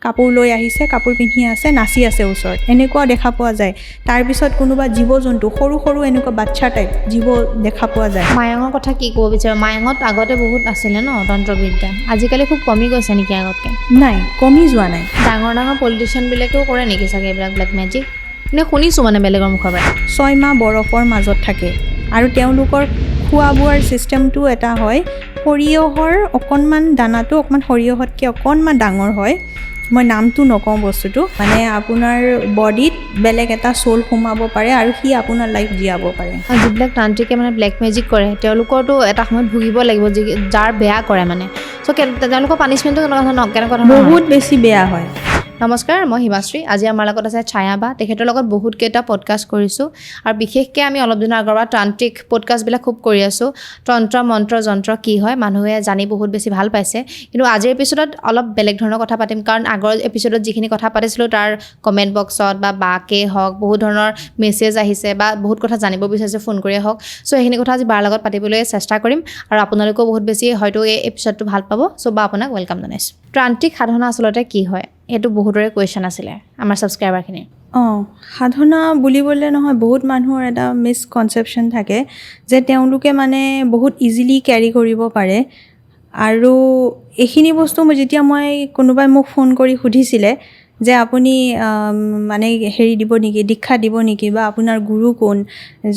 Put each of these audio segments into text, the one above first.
কাপোৰ লৈ আহিছে, কাপোৰ পিন্ধি আছে, নাচি আছে ওচৰত, এনেকুৱা দেখা পোৱা যায়। তাৰপিছত কোনোবা জীৱ জন্তু সৰু সৰু এনেকুৱা বাচ্চা টাইপ জীৱ দেখা পোৱা যায়। মায়ঙৰ কথা কি ক'ব বিচাৰোঁ? মায়ঙত আগতে বহুত আছিলে ন তন্ত্ৰবিদ্যা, আজিকালি খুব কমি গৈছে নেকি আগতকৈ? নাই, কমি যোৱা নাই। ডাঙৰ ডাঙৰ পলিটিচিয়ানবিলাকেও কৰে নেকি চাগে এইবিলাক ব্লেক মেজিক? নে শুনিছোঁ মানে বেলেগৰ মুখৰ পৰা। 6 মাহ বৰফৰ মাজত থাকে আৰু তেওঁলোকৰ খোৱা বোৱাৰ ছিষ্টেমটো এটা হয়, সৰিয়হৰ অকণমান দানাটো অকণমান সৰিয়হতকৈ অকণমান ডাঙৰ হয়, মই নামটো নকওঁ বস্তুটো, মানে আপোনাৰ বডিত বেলেগ এটা চ'ল সোমাব পাৰে আৰু সি আপোনাৰ লাইফ জীয়াব পাৰে। যিবিলাক তান্ত্ৰিকে মানে ব্লেক মেজিক কৰে তেওঁলোকৰতো এটা সময়ত ভুগিব লাগিব, যাৰ বেয়া কৰে মানে। চ' তেওঁলোকৰ পানিছমেণ্টটো কেনেকুৱা ধৰণৰ? বহুত বেছি বেয়া হয়। নমস্কাৰ, মই হিমাশ্ৰী। আজি আমাৰ লগত আছে ছায়া বা, তেখেতৰ লগত বহুতকেইটা পডকাষ্ট কৰিছোঁ আৰু বিশেষকৈ আমি অলপ দিনৰ আগৰ পৰা তান্ত্ৰিক পডকাষ্টবিলাক খুব কৰি আছোঁ। তন্ত্ৰ মন্ত্ৰ যন্ত্ৰ কি হয় মানুহে জানি বহুত বেছি ভাল পাইছে, কিন্তু আজিৰ এপিছ'ডত অলপ বেলেগ ধৰণৰ কথা পাতিম, কাৰণ আগৰ এপিছ'ডত যিখিনি কথা পাতিছিলোঁ তাৰ কমেণ্ট বক্সত বা বাকেই হওক বহুত ধৰণৰ মেছেজ আহিছে বা বহুত কথা জানিব বিচাৰিছে ফোন কৰিয়ে হওক। চ' সেইখিনি কথা আজি বাৰ লগত পাতিবলৈ চেষ্টা কৰিম আৰু আপোনালোকেও বহুত বেছি হয়তো এই এপিছ'ডটো ভাল পাব। চ' বা আপোনাক ৱেলকাম জনাইছোঁ। তান্ত্ৰিক সাধনা আচলতে কি হয় এইটো বহুতৰে কুৱেশ্যন আছিলে আমাৰ ছাবস্ক্ৰাইবাৰখিনিৰ। সাধনা বুলিবলৈ নহয়, বহুত মানুহৰ এটা মিছকনচেপশ্যন থাকে যে তেওঁলোকে মানে বহুত ইজিলি কেৰি কৰিব পাৰে। আৰু এইখিনি বস্তু যেতিয়া কোনোবাই মোক ফোন কৰি সুধিছিলে যে আপুনি মানে দিব নেকি, দীক্ষা দিব নেকি, বা আপোনাৰ গুৰু কোন,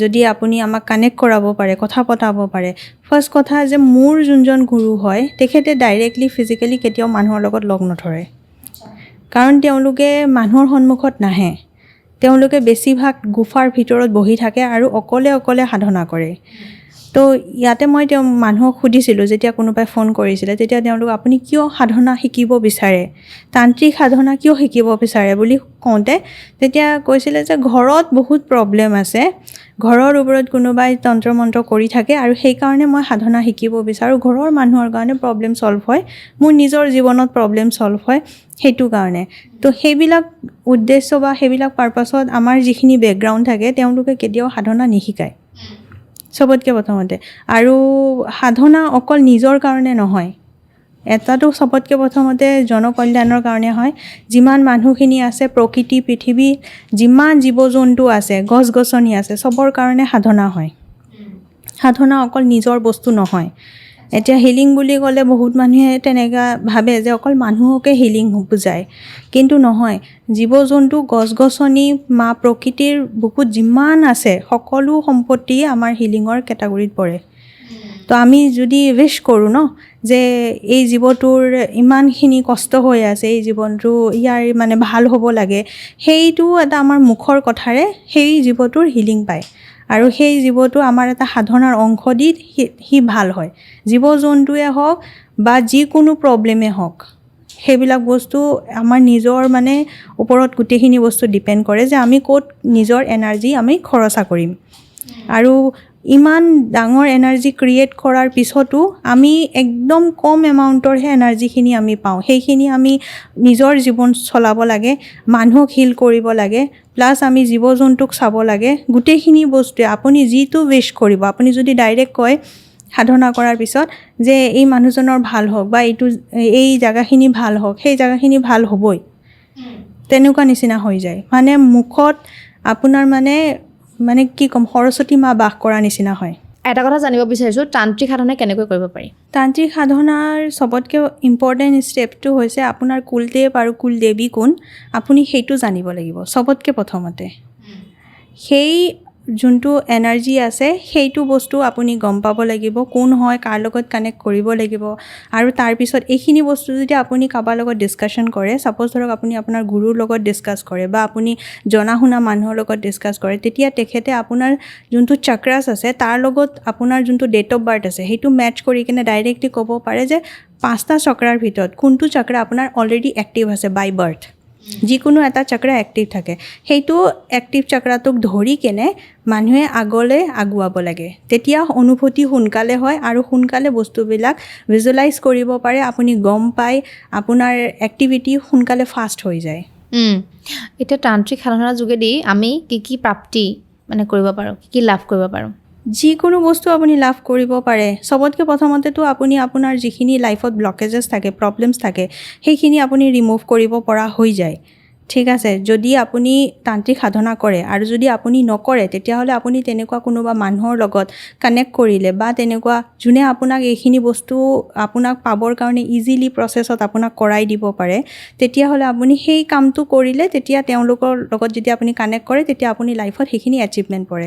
যদি আপুনি আমাক কানেক্ট কৰাব পাৰে, কথা পতাব পাৰে। ফাৰ্ষ্ট কথা যে মোৰ যোনজন গুৰু হয় তেখেতে ডাইৰেক্টলি ফিজিকেলি কেতিয়াও মানুহৰ লগত লগ নধৰে, কাৰণ তেওঁলোকে মানুহৰ সন্মুখত নাহে। তেওঁলোকে বেছিভাগ গুফাৰ ভিতৰত বহি থাকে আৰু অকলে অকলে সাধনা কৰে। তো ইয়াতে মই মানুহক সুধিছিলোঁ, যেতিয়া কোনোবাই ফোন কৰিছিলে তেতিয়া তেওঁলোক আপুনি কিয় সাধনা শিকিব বিচাৰে, তান্ত্ৰিক সাধনা কিয় শিকিব বিচাৰে বুলি কওঁতে তেতিয়া কৈছিলে যে ঘৰত বহুত প্ৰব্লেম আছে, ঘৰৰ ওপৰত কোনোবাই তন্ত্ৰ মন্ত্ৰ কৰি থাকে আৰু সেইকাৰণে মই সাধনা শিকিব বিচাৰোঁ। ঘৰৰ মানুহৰ কাৰণে প্ৰব্লেম ছল্ভ হয়, মোৰ নিজৰ জীৱনত প্ৰব্লেম ছল্ভ হয়, সেইটো কাৰণে। তো সেইবিলাক উদ্দেশ্য বা সেইবিলাক পাৰ্পাছত আমাৰ যিখিনি বেকগ্ৰাউণ্ড থাকে তেওঁলোকে কেতিয়াও সাধনা নিশিকায় চবতকৈ প্ৰথমতে। আৰু সাধনা অকল নিজৰ কাৰণে নহয়, এটাতো চবতকৈ প্ৰথমতে জনকল্যাণৰ কাৰণে হয়। যিমান মানুহখিনি আছে, প্ৰকৃতি পৃথিৱী যিমান জীৱ জন্তু আছে, গছ গছনি আছে, চবৰ কাৰণে সাধনা হয়। সাধনা অকল নিজৰ বস্তু নহয়। এতিয়া হিলিং বুলি ক'লে বহুত মানুহে তেনেকুৱা ভাবে যে অকল মানুহকে হিলিং বুজায়, কিন্তু নহয়। জীৱ জন্তু, গছ গছনি, মা প্ৰকৃতিৰ বুকুত যিমান আছে সকলো সম্পত্তি আমাৰ হিলিঙৰ কেটাগৰীত পৰে। তো আমি যদি উইশ কৰোঁ ন যে এই জীৱটোৰ ইমানখিনি কষ্ট হৈ আছে, এই জীৱনটো ইয়াৰ মানে ভাল হ'ব লাগে, সেইটো এটা আমাৰ মুখৰ কথাৰে সেই জীৱটোৰ হিলিং পায় আৰু সেই জীৱটো আমাৰ এটা সাধনাৰ অংশ দি সি ভাল হয়। জীৱ জন্তুৱে হওক বা যিকোনো প্ৰব্লেমেই হওক, সেইবিলাক বস্তু আমাৰ নিজৰ মানে ওপৰত গোটেইখিনি বস্তু ডিপেণ্ড কৰে যে আমি ক'ত নিজৰ এনাৰ্জি আমি খৰচা কৰিম। আৰু ইমান ডাঙৰ এনাৰ্জি ক্ৰিয়েট কৰাৰ পিছতো আমি একদম কম এমাউণ্টৰহে এনাৰ্জিখিনি আমি পাওঁ। সেইখিনি আমি নিজৰ জীৱন চলাব লাগে, মানুহক হিল কৰিব লাগে, প্লাছ আমি জীৱ জন্তুক চাব লাগে। গোটেইখিনি বস্তুৱে আপুনি যিটো উইশ কৰিব, আপুনি যদি ডাইৰেক্ট কয় সাধনা কৰাৰ পিছত যে এই মানুহজনৰ ভাল হওক বা এই জেগাখিনি ভাল হওক, সেই জেগাখিনি ভাল হ'বই, তেনেকুৱা নিচিনা হৈ যায়। মানে মুখত আপোনাৰ মানে কি ক'ম, সৰস্বতী মা বাস কৰা নিচিনা হয়। এটা কথা জানিব বিচাৰিছোঁ, তান্ত্ৰিক সাধনা কেনেকৈ কৰিব পাৰি? তান্ত্ৰিক সাধনাৰ চবতকৈ ইম্পৰ্টেণ্ট ষ্টেপটো হৈছে আপোনাৰ কুলদেৱ আৰু কুলদেৱী কোন, আপুনি সেইটো জানিব লাগিব চবতকৈ প্ৰথমতে। সেই যোনটো এনাৰ্জি আছে সেইটো বস্তু আপুনি গম পাব লাগিব, কোন হয়, কাৰ লগত কানেক্ট কৰিব লাগিব। আৰু তাৰপিছত এইখিনি বস্তু যদি আপুনি কাৰোবাৰ লগত ডিছকাশ্যন কৰে, ছাপ'জ ধৰক আপুনি আপোনাৰ গুৰুৰ লগত ডিছকাছ কৰে বা আপুনি জনা শুনা মানুহৰ লগত ডিছকাছ কৰে, তেতিয়া তেখেতে আপোনাৰ যোনটো চক্ৰাছ আছে তাৰ লগত আপোনাৰ যোনটো ডেট অফ বাৰ্থ আছে সেইটো মেটচ কৰি কিনে ডাইৰেক্টলি ক'ব পাৰে যে 5টা চক্ৰাৰ ভিতৰত কোনটো চক্ৰ আপোনাৰ অলৰেডি এক্টিভ আছে বাই বাৰ্থ। যিকোনো এটা চক্ৰ এক্টিভ থাকে, সেইটো এক্টিভ চক্ৰটোক ধৰি কেনে মানুহে আগলৈ আগুৱাব লাগে, তেতিয়া অনুভূতি সোনকালে হয় আৰু সোনকালে বস্তুবিলাক ভিজুৱেলাইজ কৰিব পাৰে। আপুনি গম পায়, আপোনাৰ এক্টিভিটি সোনকালে ফাষ্ট হৈ যায়। এতিয়া তান্ত্ৰিক সাধনাৰ যোগেদি আমি কি কি প্ৰাপ্তি মানে কৰিব পাৰোঁ, কি লাভ কৰিব পাৰোঁ? যিকোনো বস্তু আপুনি লাভ কৰিব পাৰে। চবতকৈ প্ৰথমতেতো আপুনি আপোনাৰ যিখিনি লাইফত ব্লকেজেছ থাকে, প্ৰব্লেমছ থাকে, সেইখিনি আপুনি ৰিমুভ কৰিব পৰা হৈ যায়। ঠিক আছে, যদি আপুনি তান্ত্ৰিক সাধনা কৰে আৰু যদি আপুনি নকৰে, তেতিয়াহ'লে আপুনি তেনেকুৱা কোনোবা মানুহৰ লগত কানেক্ট কৰিলে বা তেনেকুৱা যোনে আপোনাক এইখিনি বস্তু আপোনাক পাবৰ কাৰণে ইজিলি প্ৰচেছত আপোনাক কৰাই দিব পাৰে, তেতিয়াহ'লে আপুনি সেই কামটো কৰিলে, তেতিয়া তেওঁলোকৰ লগত যেতিয়া আপুনি কানেক্ট কৰে, তেতিয়া আপুনি লাইফত সেইখিনি এচিভমেণ্ট কৰে।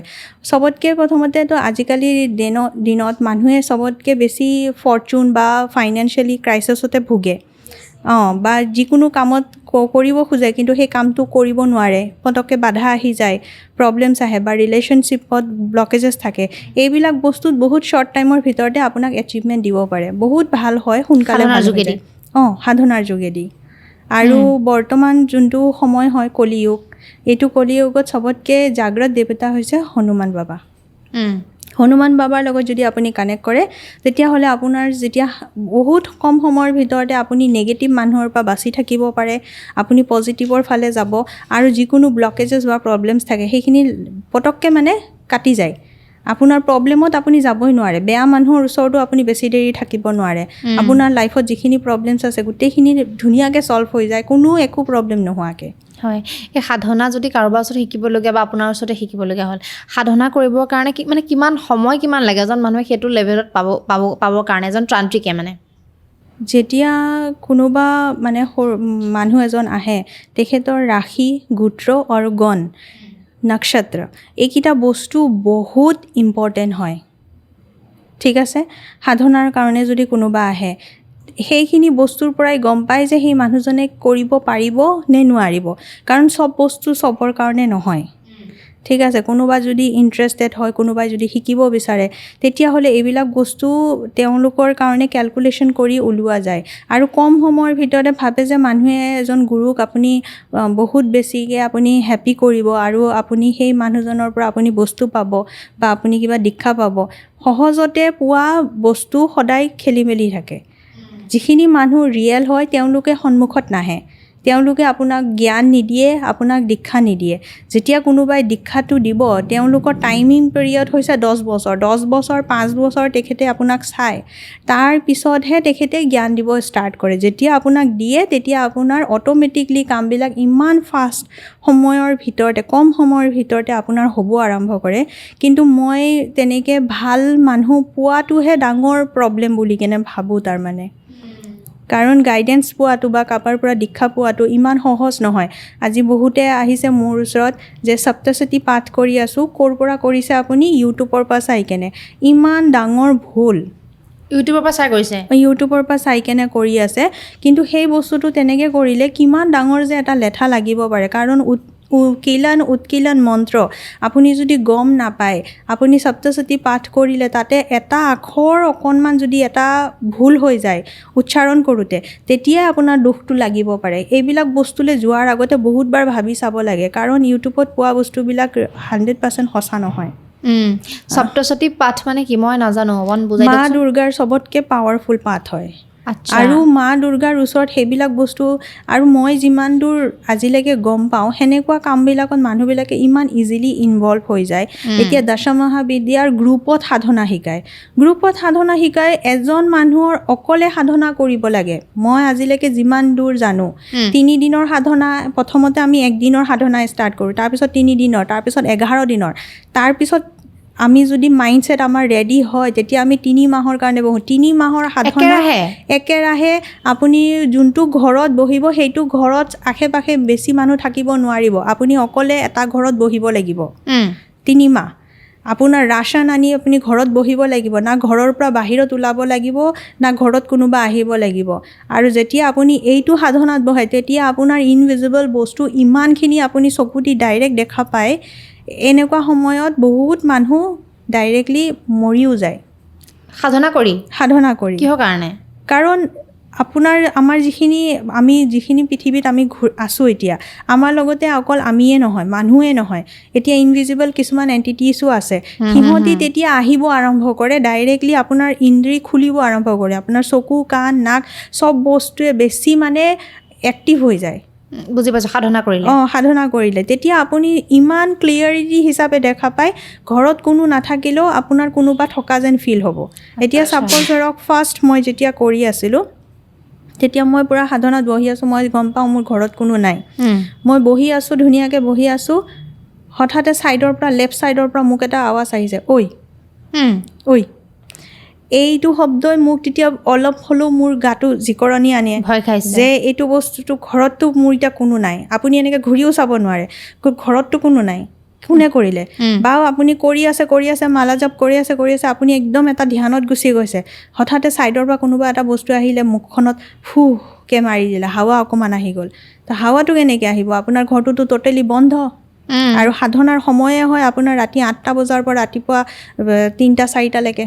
চবতকৈ প্ৰথমতেতো আজিকালিৰ দিনত মানুহে চবতকৈ বেছি ফৰ্চুন বা ফাইনেন্সিয়েলি ক্ৰাইচিছতে ভোগে। বা যিকোনো কামত কৰিব খোজে, কিন্তু সেই কামটো কৰিব নোৱাৰে, পটককৈ বাধা আহি যায়, প্ৰব্লেমছ আহে বা ৰিলেশ্যনশ্বিপত ব্লকেজেছ থাকে। এইবিলাক বস্তুত বহুত শ্বৰ্ট টাইমৰ ভিতৰতে আপোনাক এচিভমেণ্ট দিব পাৰে। বহুত ভাল হয়, সোনকালে সাধনাৰ ভাল হৈ যোগেদি। যায়। সাধনাৰ যোগেদি। আৰু বৰ্তমান যোনটো সময় হয় কলিযুগ, এইটো কলিযুগত চবতকৈ জাগ্ৰত দেৱতা হৈছে হনুমান বাবা। হনুমান বাবাৰ লগত যদি আপুনি কানেক্ট কৰে, তেতিয়াহ'লে আপোনাৰ যেতিয়া বহুত কম সময়ৰ ভিতৰতে আপুনি নেগেটিভ মানুহৰ পৰা বাচি থাকিব পাৰে, আপুনি পজিটিভৰ ফালে যাব আৰু যিকোনো ব্লকেজেছ বা প্ৰব্লেমছ থাকে সেইখিনি পটককৈ মানে কাটি যায়। আপোনাৰ প্ৰব্লেমত আপুনি যাবই নোৱাৰে, বেয়া মানুহৰ ওচৰতো আপুনি বেছি দেৰি থাকিব নোৱাৰে। আপোনাৰ লাইফত যিখিনি প্ৰব্লেমছ আছে গোটেইখিনি ধুনীয়াকৈ ছল্ভ হৈ যায়, কোনো একো প্ৰব্লেম নোহোৱাকৈ। হয়, এই সাধনা যদি কাৰোবাৰ ওচৰত শিকিবলগীয়া বা আপোনাৰ ওচৰতে শিকিবলগীয়া হ'ল, সাধনা কৰিবৰ কাৰণে কিমান সময় কিমান লাগে এজন মানুহে সেইটো লেভেলত পাবৰ কাৰণে, এজন ত্ৰান্ত্ৰিকে মানে? যেতিয়া কোনোবা মানে মানুহ এজন আহে, তেখেতৰ ৰাশি, গোত্ৰ আৰু গণ, নক্ষত্ৰ, এইকেইটা বস্তু বহুত ইম্পৰ্টেণ্ট হয়। ঠিক আছে, সাধনাৰ কাৰণে যদি কোনোবা আহে, সেইখিনি বস্তুৰ পৰাই গম পায় যে সেই মানুহজনে কৰিব পাৰিব নে নোৱাৰিব, কাৰণ চব বস্তু চবৰ কাৰণে নহয়। ঠিক আছে, কোনোবা যদি ইণ্টাৰেষ্টেড হয়, কোনোবাই যদি শিকিব বিচাৰে, তেতিয়াহ'লে এইবিলাক বস্তু তেওঁলোকৰ কাৰণে কেলকুলেশ্যন কৰি ওলোৱা যায়। আৰু কম সময়ৰ ভিতৰতে ভাবে যে মানুহে এজন গুৰুক আপুনি বহুত বেছিকৈ আপুনি হেপী কৰিব আৰু আপুনি সেই মানুহজনৰ পৰা আপুনি বস্তু পাব বা আপুনি কিবা দীক্ষা পাব। সহজতে পোৱা বস্তু সদায় খেলি মেলি থাকে। যিখিনি মানুহ ৰিয়েল হয়, তেওঁলোকে সন্মুখত নাহে, তেওঁলোকে আপোনাক জ্ঞান নিদিয়ে, আপোনাক দীক্ষা নিদিয়ে। যেতিয়া কোনোবাই দীক্ষাটো দিব, তেওঁলোকৰ টাইমিং পিৰিয়ড হৈছে 10 বছৰ, 10 বছৰ 5 বছৰ তেখেতে আপোনাক চায়, তাৰ পিছতহে তেখেতে জ্ঞান দিব ষ্টাৰ্ট কৰে। যেতিয়া আপোনাক দিয়ে, তেতিয়া আপোনাৰ অট'মেটিকলি কামবিলাক ইমান ফাষ্ট সময়ৰ ভিতৰতে, কম সময়ৰ ভিতৰতে আপোনাৰ হ'ব আৰম্ভ কৰে। কিন্তু মই তেনেকৈ ভাল মানুহ পোৱাটোহে ডাঙৰ প্ৰব্লেম বুলি কেনে ভাবোঁ তাৰমানে। কাৰণ গাইডেন্স পোৱাটো বা কাৰোবাৰ পৰা দীক্ষা পোৱাটো ইমান সহজ নহয়। আজি বহুতে আহিছে মোৰ ওচৰত যে সপ্তশতী পাঠ কৰি আছোঁ, ক'ৰ পৰা কৰিছে আপুনি? ইউটিউবৰ পৰা চাই কেনে। ইমান ডাঙৰ ভুল। ইউটিউবৰ পৰা চাই কৰিছে? ইউটিউবৰ পৰা চাই কেনে কৰি আছে, কিন্তু সেই বস্তুটো তেনেকৈ কৰিলে কিমান ডাঙৰ যে এটা লেঠা লাগিব পাৰে। কাৰণ উৎকিলন মন্ত্ৰ আপুনি যদি গম নাপায়, আপুনি সপ্তশতী পাঠ কৰিলে তাতে এটা আখৰ অকণমান যদি এটা ভুল হৈ যায় উচ্চাৰণ কৰোঁতে, তেতিয়াই আপোনাৰ দুখটো লাগিব পাৰে। এইবিলাক বস্তুলৈ যোৱাৰ আগতে বহুতবাৰ ভাবি চাব লাগে, কাৰণ ইউটিউবত পোৱা বস্তুবিলাক 100% সঁচা নহয়। সপ্তশতী পাঠ মানে কি? মই নাজানো, অকণ বুজাই মা দিয়কচোন। দুৰ্গাৰ চবতকৈ পাৱাৰফুল পাঠ হয়। আচ্ছা। আৰু মা দুৰ্গাৰ ওচৰত সেইবিলাক বস্তু, আৰু মই যিমান দূৰ আজিলৈকে গম পাওঁ, সেনেকুৱা কামবিলাকত মানুহবিলাকে ইমান ইজিলি ইনভলভ হৈ যায়। এতিয়া দশমহাবিদ্যাৰ গ্ৰুপত সাধনা শিকায়, এজন মানুহৰ অকলে সাধনা কৰিব লাগে। মই আজিলৈকে যিমান দূৰ জানো, 3 দিনৰ সাধনা, প্ৰথমতে আমি 1 দিনৰ সাধনা ষ্টাৰ্ট কৰোঁ, তাৰপিছত 3 দিনৰ, তাৰপিছত 11 দিনৰ, তাৰপিছত আমি যদি মাইণ্ডছেট আমাৰ ৰেডি হয়, তেতিয়া আমি 3 মাহৰ কাৰণে বহোঁ। 3 মাহৰ সাধনা একেৰাহে আপুনি যোনটো ঘৰত বহিব, সেইটো ঘৰত আশে পাশে বেছি মানুহ থাকিব নোৱাৰিব, আপুনি অকলে এটা ঘৰত বহিব লাগিব 3 মাহ। আপোনাৰ ৰাচন আনি আপুনি ঘৰত বহিব লাগিব, না ঘৰৰ পৰা বাহিৰত ওলাব লাগিব, না ঘৰত কোনোবা আহিব লাগিব। আৰু যেতিয়া আপুনি এইটো সাধনাত বহে, তেতিয়া আপোনাৰ ইনভিজিবল বস্তু ইমানখিনি আপুনি চকুদি ডাইৰেক্ট দেখা পায়। এনেকুৱা সময়ত বহুত মানুহ ডাইৰেক্টলি মৰিও যায় সাধনা কৰি। কিহৰ কাৰণে? কাৰণ আমাৰ আমি যিখিনি পৃথিৱীত আমি আছোঁ এতিয়া, আমাৰ লগতে অকল আমিয়ে নহয়, মানুহে নহয়, এতিয়া ইনভিজিবল কিছুমান এণ্টিটিছো আছে। সিহঁতি তেতিয়া আহিব আৰম্ভ কৰে, ডাইৰেক্টলি আপোনাৰ ইন্দ্ৰিয় খুলিব আৰম্ভ কৰে, আপোনাৰ চকু, কাণ, নাক চব বস্তুৱে বেছি মানে এক্টিভ হৈ যায়। বুজি পাইছোঁ, সাধনা কৰিলে। সাধনা কৰিলে তেতিয়া আপুনি ইমান ক্লিয়াৰিটি হিচাপে দেখা পায়, ঘৰত কোনো নাথাকিলেও আপোনাৰ কোনোবা থকা যেন ফিল হ'ব। এতিয়া ছাপ'জ ধৰক ফাৰ্ষ্ট মই যেতিয়া কৰি আছিলোঁ তেতিয়া মই পূৰা সাধনাত বহি আছোঁ, মই গম পাওঁ মোৰ ঘৰত কোনো নাই। মই বহি আছোঁ, ধুনীয়াকৈ বহি আছোঁ, হঠাতে ছাইডৰ পৰা লেফ্ট ছাইডৰ পৰা মোক এটা আৱাজ আহিছে, ঐ। এইটো শব্দই মোক তেতিয়া অলপ হ'লেও মোৰ গাটো জিকৰণি আনে, ভয় খাইছে যে এইটো বস্তুটো ঘৰততো মোৰ এতিয়া কোনো নাই। আপুনি এনেকৈ ঘূৰিও চাব নোৱাৰে, ঘৰততো কোনো নাই, কোনে কৰিলে? বা আপুনি কৰি আছে মালা জাপ কৰি আছে, আপুনি একদম এটা ধ্যানত গুচি গৈছে, হঠাতে ছাইডৰ পৰা কোনোবা এটা বস্তু আহিলে মুখখনত ফুকে মাৰি দিলে, হাৱা অকণমান আহি গ'ল। তো হাৱাটো কেনেকৈ আহিব? আপোনাৰ ঘৰটোতো ট'টেলি বন্ধ। আৰু সাধনাৰ সময়ে হয় আপোনাৰ ৰাতি 8টা বজাৰ পৰা ৰাতিপুৱা 3টা 4টালৈকে।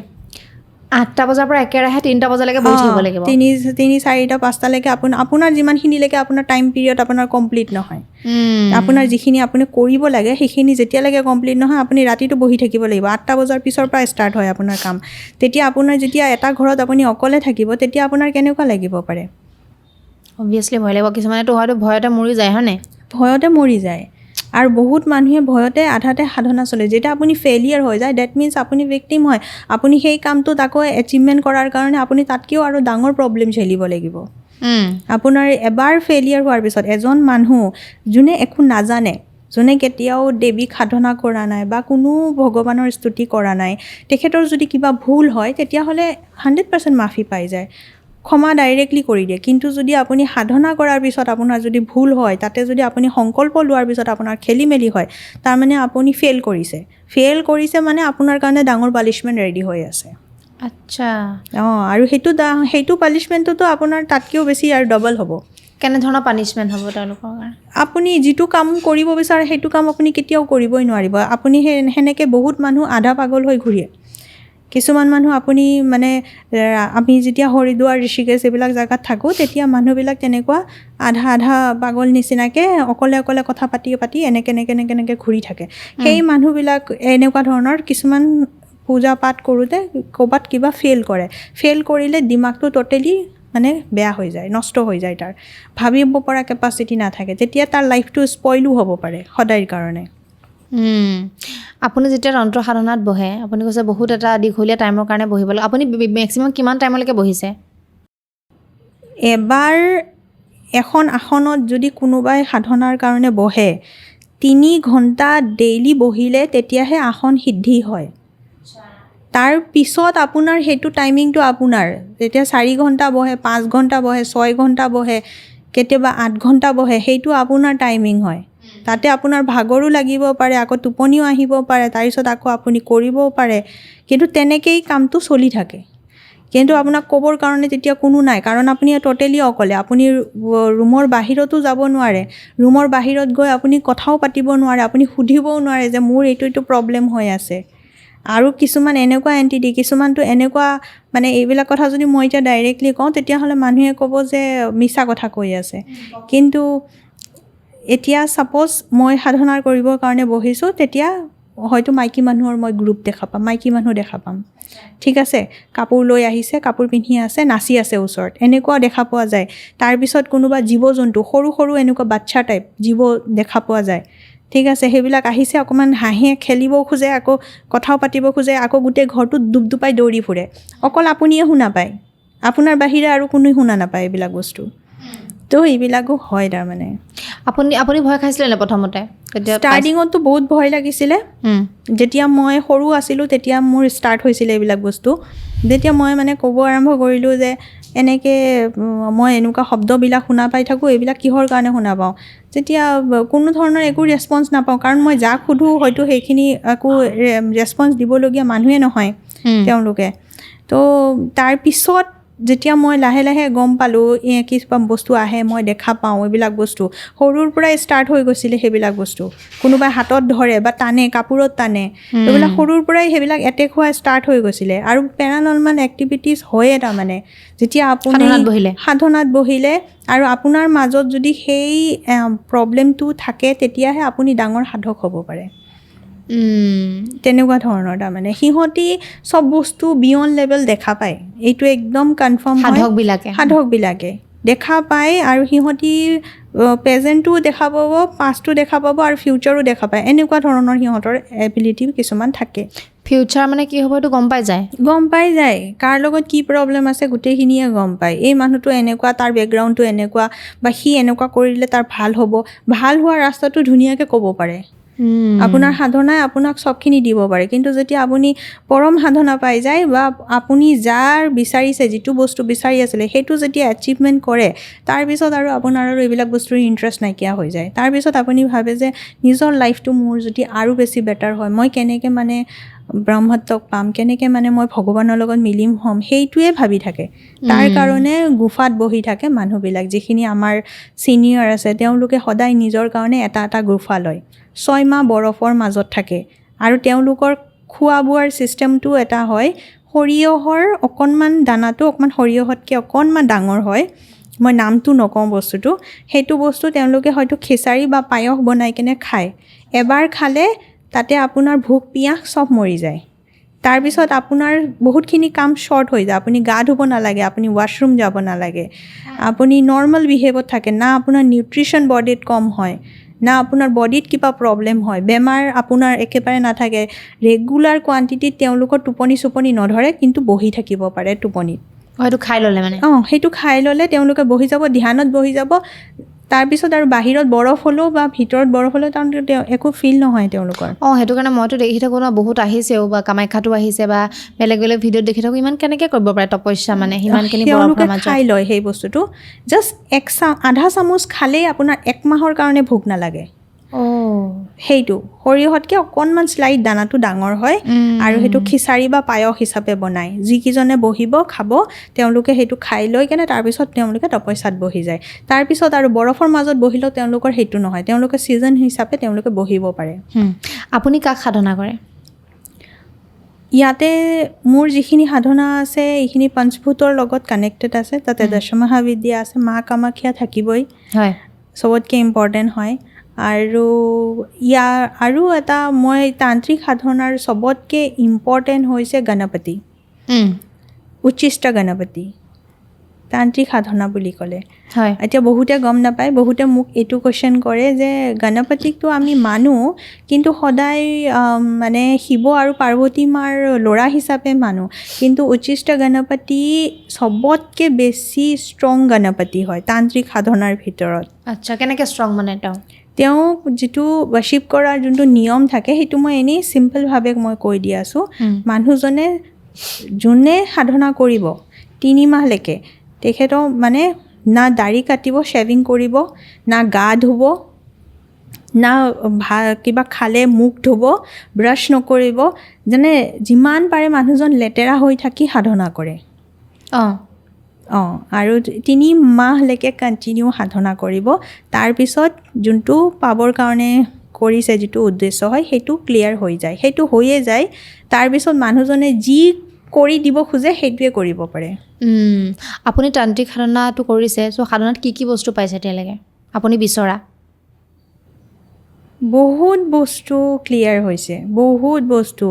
8টা বজাৰ পৰা একেৰাহে 3টা বজালৈকে বহি থাকিব লাগিব। 3, 4টা 5টালৈকে আপোনাৰ যিমানখিনিলৈকে আপোনাৰ টাইম পিৰিয়ড আপোনাৰ কমপ্লিট নহয়, আপোনাৰ যিখিনি আপুনি কৰিব লাগে সেইখিনি যেতিয়ালৈকে কমপ্লিট নহয় আপুনি ৰাতিটো বহি থাকিব লাগিব। 8টা বজাৰ পিছৰ পৰা ষ্টাৰ্ট হয় আপোনাৰ কাম। তেতিয়া আপোনাৰ যেতিয়া এটা ঘৰত আপুনি অকলে থাকিব তেতিয়া আপোনাৰ কেনেকুৱা লাগিব পাৰে? অবভিয়াছলি ভয় লাগিব। কিছুমানেতো হয়তো ভয়তে মৰি যায়, হয়নে? ভয়তে মৰি যায়। আৰু বহুত মানুহে ভয়তে আধাতে সাধনা চলে। যেতিয়া আপুনি ফেইলিয়াৰ হৈ যায় ডেট মিনছ আপুনি ভিক্টিম হয়। আপুনি সেই কামটোত আকৌ এচিভমেণ্ট কৰাৰ কাৰণে আপুনি তাতকৈও আৰু ডাঙৰ প্ৰব্লেম ঝেলিব লাগিব। আপোনাৰ এবাৰ ফেইলিয়াৰ হোৱাৰ পিছত এজন মানুহ যোনে একো নাজানে, যোনে কেতিয়াও দেৱীক সাধনা কৰা নাই বা কোনো ভগৱানৰ স্তুতি কৰা নাই, তেখেতৰ যদি কিবা ভুল হয় তেতিয়াহ'লে 100% মাফি পাই যায়, ক্ষমা ডাইৰেক্টলি কৰি দিয়ে। কিন্তু যদি আপুনি সাধনা কৰাৰ পিছত আপোনাৰ যদি ভুল হয়, তাতে যদি আপুনি সংকল্প লোৱাৰ পিছত আপোনাৰ খেলি মেলি হয়, তাৰমানে আপুনি ফেইল কৰিছে মানে আপোনাৰ কাৰণে ডাঙৰ পানিছমেণ্ট ৰেডি হৈ আছে। আচ্ছা। আৰু সেইটো পানিছমেণ্টটোতো আপোনাৰ তাতকৈও বেছি আৰু ডবল হ'ব। কেনেধৰণৰ পানিছমেণ্ট হ'ব তেওঁলোকৰ কাৰণে? আপুনি যিটো কাম কৰিব বিচাৰে সেইটো কাম আপুনি কেতিয়াও কৰিবই নোৱাৰিব। আপুনি সেনেকৈ বহুত মানুহ আধা পাগল হৈ ঘূৰে। কিছুমান মানুহ আপুনি মানে আমি যেতিয়া হৰিদ্বাৰ ঋষিকেশ এইবিলাক জেগাত থাকোঁ তেতিয়া মানুহবিলাক তেনেকুৱা আধা পাগল নিচিনাকৈ অকলে কথা পাতি এনেকৈ ঘূৰি থাকে। সেই মানুহবিলাক এনেকুৱা ধৰণৰ কিছুমান পূজা পাঠ কৰোঁতে ক'ৰবাত কিবা ফেইল কৰিলে দিমাগটো ট'টেলি মানে বেয়া হৈ যায়, নষ্ট হৈ যায়, তাৰ ভাবিব পৰা কেপাচিটি নাথাকে। তেতিয়া তাৰ লাইফটো স্পইলো হ'ব পাৰে সদায়ৰ কাৰণে। আপুনি যেতিয়া তন্ত্ৰ সাধনাত বহে, আপুনি কৈছে বহুত এটা দীঘলীয়া টাইমৰ কাৰণে বহিব লাগে। আপুনি মেক্সিমাম কিমান টাইমলৈকে বহিছে? এবাৰ এখন আসনত যদি কোনোবাই সাধনাৰ কাৰণে বহে 3 ঘণ্টা ডেইলি বহিলে তেতিয়াহে আসন সিদ্ধি হয়। তাৰ পিছত আপোনাৰ সেইটো টাইমিংটো আপোনাৰ যেতিয়া 4 ঘণ্টা বহে, 5 ঘণ্টা বহে, 6 ঘণ্টা বহে, কেতিয়াবা 8 ঘণ্টা বহে, সেইটো আপোনাৰ টাইমিং হয়। তাতে আপোনাৰ ভাগৰো লাগিব পাৰে, আকৌ টোপনিও আহিব পাৰে, তাৰপিছত আকৌ আপুনি কৰিবও পাৰে, কিন্তু তেনেকেই কামটো চলি থাকে। কিন্তু আপোনাক ক'বৰ কাৰণে তেতিয়া কোনো নাই, কাৰণ আপুনি ট'টেলি অকলে। আপুনি ৰুমৰ বাহিৰতো যাব নোৱাৰে, ৰুমৰ বাহিৰত গৈ আপুনি কথাও পাতিব নোৱাৰে, আপুনি সুধিবও নোৱাৰে যে মোৰ এইটো প্ৰব্লেম হৈ আছে। আৰু কিছুমান এনেকুৱা এণ্টিটি, কিছুমানটো এনেকুৱা মানে এইবিলাক কথা যদি মই এতিয়া ডাইৰেক্টলি কওঁ তেতিয়াহ'লে মানুহে ক'ব যে মিছা কথা কৈ আছে। কিন্তু এতিয়া ছাপ'জ মই সাধনাৰ কৰিবৰ কাৰণে বহিছোঁ, তেতিয়া হয়তো মাইকী মানুহৰ মই গ্ৰুপ দেখা পাম, মাইকী মানুহ দেখা পাম, ঠিক আছে, কাপোৰ লৈ আহিছে, কাপোৰ পিন্ধি আছে, নাচি আছে ওচৰত, এনেকুৱাও দেখা পোৱা যায়। তাৰপিছত কোনোবা জীৱ জন্তু সৰু এনেকুৱা বাচ্চা টাইপ জীৱ দেখা পোৱা যায়, ঠিক আছে, সেইবিলাক আহিছে, অকণমান হাঁহে, খেলিবও খোজে, আকৌ কথাও পাতিব খোজে, আকৌ গোটেই ঘৰটোত দুপদুপাই দৌৰি ফুৰে। অকল আপুনিয়ে শুনা পায়, আপোনাৰ বাহিৰে আৰু কোনোৱে শুনা নাপায় এইবিলাক বস্তু। তো এইবিলাকো হয় তাৰমানে। আপুনি ভয় খাইছিলে নে প্ৰথমতে? ষ্টাৰ্টিঙততো বহুত ভয় লাগিছিলে। যেতিয়া মই সৰু আছিলোঁ তেতিয়া মোৰ ষ্টাৰ্ট হৈছিলে এইবিলাক বস্তু। যেতিয়া মই মানে ক'ব আৰম্ভ কৰিলোঁ যে এনেকৈ মই এনেকুৱা শব্দবিলাক শুনা পাই থাকোঁ, এইবিলাক কিহৰ কাৰণে শুনা পাওঁ, তেতিয়া কোনো ধৰণৰ একো ৰেছপন্স নাপাওঁ, কাৰণ মই যাক সোধোঁ হয়তো সেইখিনি একো ৰেছপন্স দিবলগীয়া মানুহে নহয় তেওঁলোকে। তো তাৰপিছত যেতিয়া মই লাহে লাহে গম পালোঁ কিছুমান বস্তু আহে, মই দেখা পাওঁ, এইবিলাক বস্তু সৰুৰ পৰাই ষ্টাৰ্ট হৈ গৈছিলে। সেইবিলাক বস্তু কোনোবাই হাতত ধৰে বা টানে, কাপোৰত টানে, এইবিলাক সৰুৰ পৰাই সেইবিলাক এটেক হোৱা ষ্টাৰ্ট হৈ গৈছিলে। আৰু পেৰানৰ্মেল এক্টিভিটিছ হয়ে তাৰমানে যেতিয়া আপুনি সাধনাত বহিলে আৰু আপোনাৰ মাজত যদি সেই প্ৰব্লেমটো থাকে তেতিয়াহে আপুনি ডাঙৰ সাধক হ'ব পাৰে। তেনেকুৱা ধৰণৰ তাৰমানে সিহঁতি চব বস্তু বিয়ণ্ড লেভেল দেখা পায়, এইটো একদম কনফাৰ্ম হয়। সাধকবিলাকে দেখা পায় আৰু সিহঁতি প্ৰেজেণ্টটোও দেখা পাব, পাষ্টটো দেখা পাব আৰু ফিউচাৰো দেখা পায়। এনেকুৱা ধৰণৰ সিহঁতৰ এবিলিটি কিছুমান থাকে। ফিউচাৰ মানে কি হ'ব এইটো গম পাই যায়? গম পাই যায়, কাৰ লগত কি প্ৰব্লেম আছে গোটেইখিনিয়ে গম পায়। এই মানুহটো এনেকুৱা, তাৰ বেকগ্ৰাউণ্ডটো এনেকুৱা, বা সি এনেকুৱা কৰিলে তাৰ ভাল হ'ব, ভাল হোৱা ৰাস্তাটো ধুনীয়াকৈ ক'ব পাৰে। আপোনাৰ সাধনাই আপোনাক চবখিনি দিব পাৰে। কিন্তু যেতিয়া আপুনি পৰম সাধনা পাই যায়, বা আপুনি যাৰ বিচাৰিছে, যিটো বস্তু বিচাৰি আছিলে সেইটো যেতিয়া এচিভমেণ্ট কৰে, তাৰপিছত আৰু আপোনাৰ আৰু এইবিলাক বস্তুৰ ইণ্টাৰেষ্ট নাইকিয়া হৈ যায়। তাৰপিছত আপুনি ভাবে যে নিজৰ লাইফটো মোৰ যদি আৰু বেছি বেটাৰ হয়, মই কেনেকৈ মানে ব্ৰহ্মত্বক পাম, কেনেকৈ মানে মই ভগৱানৰ লগত মিলিম হ'ম, সেইটোৱে ভাবি থাকে। তাৰ কাৰণে গুফাত বহি থাকে মানুহবিলাক। যিখিনি আমাৰ ছিনিয়ৰ আছে তেওঁলোকে সদায় নিজৰ কাৰণে এটা এটা গুফা লয়, 6 মাহ বৰফৰ মাজত থাকে। আৰু তেওঁলোকৰ খোৱা বোৱাৰ ছিষ্টেমটো এটা হয়, সৰিয়হৰ অকণমান দানাটো অকণমান সৰিয়হতকৈ অকণমান ডাঙৰ হয়, মই নামটো নকওঁ বস্তুটো, সেইটো বস্তু তেওঁলোকে হয়তো খিচাৰি বা পায়স বনাই কিনে খায়। এবাৰ খালে তাতে আপোনাৰ ভোক পিয়াহ চব মৰি যায়। তাৰপিছত আপোনাৰ বহুতখিনি কাম শ্বৰ্ট হৈ যায়। আপুনি গা ধুব নালাগে, আপুনি ৱাশ্বৰুম যাব নালাগে, আপুনি নৰ্মেল বিহেভত থাকে, না আপোনাৰ নিউট্ৰিশ্যন বডিত কম হয়, না আপোনাৰ বডিত কিবা প্ৰব্লেম হয়, বেমাৰ আপোনাৰ একেবাৰে নাথাকে। ৰেগুলাৰ কোৱান্টিটিত তেওঁলোকৰ টোপনি চোপনি নধৰে, কিন্তু বহি থাকিব পাৰে টোপনিত। হয়তো খাই ল'লে মানে? সেইটো খাই ল'লে তেওঁলোকে বহি যাব, ধ্যানত বহি যাব। তাৰপিছত আৰু বাহিৰত বৰফ হ'লেও বা ভিতৰত বৰফ হ'লেও তেওঁ একো ফিল নহয় তেওঁলোকৰ। সেইটো কাৰণে মইতো দেখি থাকোঁ ন, বহুত আহিছেও, বা কামাখ্যাতো আহিছে, বা বেলেগ বেলেগ ভিডিঅ'ত দেখি থাকোঁ। ইমান কেনেকৈ কৰিব পাৰে তপস্যা, মানে সিমানখিনি তেওঁলোকে বৰফৰ মাজত? খাই লয় সেই বস্তুটো। জাষ্ট আধা চামুচ খালেই আপোনাৰ 1 মাহৰ কাৰণে ভোক নালাগে। সেইটো সৰিয়হতকৈ অকণমান শ্লাইড দানাটো ডাঙৰ হয়, আৰু সেইটো খিচাৰি বা পায়স হিচাপে বনায়। যিকেইজনে বহিব খাব, তেওঁলোকে সেইটো খাই লৈ কেনে তাৰপিছত তেওঁলোকে তপস্যাত বহি যায়। তাৰপিছত আৰু বৰফৰ মাজত বহিলেও তেওঁলোকৰ সেইটো নহয়, তেওঁলোকে ছিজন হিচাপে তেওঁলোকে বহিব পাৰে। আপুনি কাক সাধনা কৰে? ইয়াতে মোৰ যিখিনি সাধনা আছে এইখিনি পঞ্চভূতৰ লগত কানেক্টেড আছে। তাতে দশমহাবিদ্যা আছে, মা কামাখ্যা থাকিবই, হয়, চবতকৈ ইম্পৰ্টেণ্ট হয়। আৰু এটা মই তান্ত্ৰিক সাধনাৰ চবতকৈ ইম্পৰ্টেণ্ট হৈছে গণপতি, উচ্চিষ্ট গণপতি। তান্ত্ৰিক সাধনা বুলি ক'লে এতিয়া বহুতে গম নাপায়। বহুতে মোক এইটো কুৱেশ্যন কৰে যে গণপতিকটো আমি মানো, কিন্তু সদায় মানে শিৱ আৰু পাৰ্বতী মাৰ ল'ৰা হিচাপে মানো, কিন্তু উচ্চিষ্ট গণপতি চবতকৈ বেছি ষ্ট্ৰং গণপতি হয় তান্ত্ৰিক সাধনাৰ ভিতৰত। আচ্ছা, কেনেকৈ ষ্ট্ৰং মানে তেওঁক যিটো ৱৰ্শ্বিপ কৰাৰ যোনটো নিয়ম থাকে, সেইটো মই এনেই চিম্পলভাৱে মই কৈ দি আছোঁ। মানুহজনে যোনে সাধনা কৰিব 3 মাহলৈকে, তেখেতক মানে না দাড়ি কাটিব, শ্বেভিং কৰিব, না গা ধুব, না কিবা খালে মুখ ধুব, ব্ৰাছ নকৰিব। যেনে যিমান পাৰে মানুহজন লেতেৰা হৈ থাকি সাধনা কৰে। আৰু 3 মাহলৈকে কণ্টিনিউ সাধনা কৰিব। তাৰপিছত যোনটো পাবৰ কাৰণে কৰিছে, যিটো উদ্দেশ্য হয়, সেইটো ক্লিয়াৰ হৈ যায়, সেইটো হৈয়ে যায়। তাৰপিছত মানুহজনে যি কৰি দিব খোজে সেইটোৱে কৰিব পাৰে। আপুনি তান্ত্ৰিক সাধনাটো কৰিছে, চ' সাধনাত কি কি বস্তু পাইছে এতিয়ালৈকে আপুনি বিচৰা? বহুত বস্তু ক্লিয়াৰ হৈছে, বহুত বস্তু।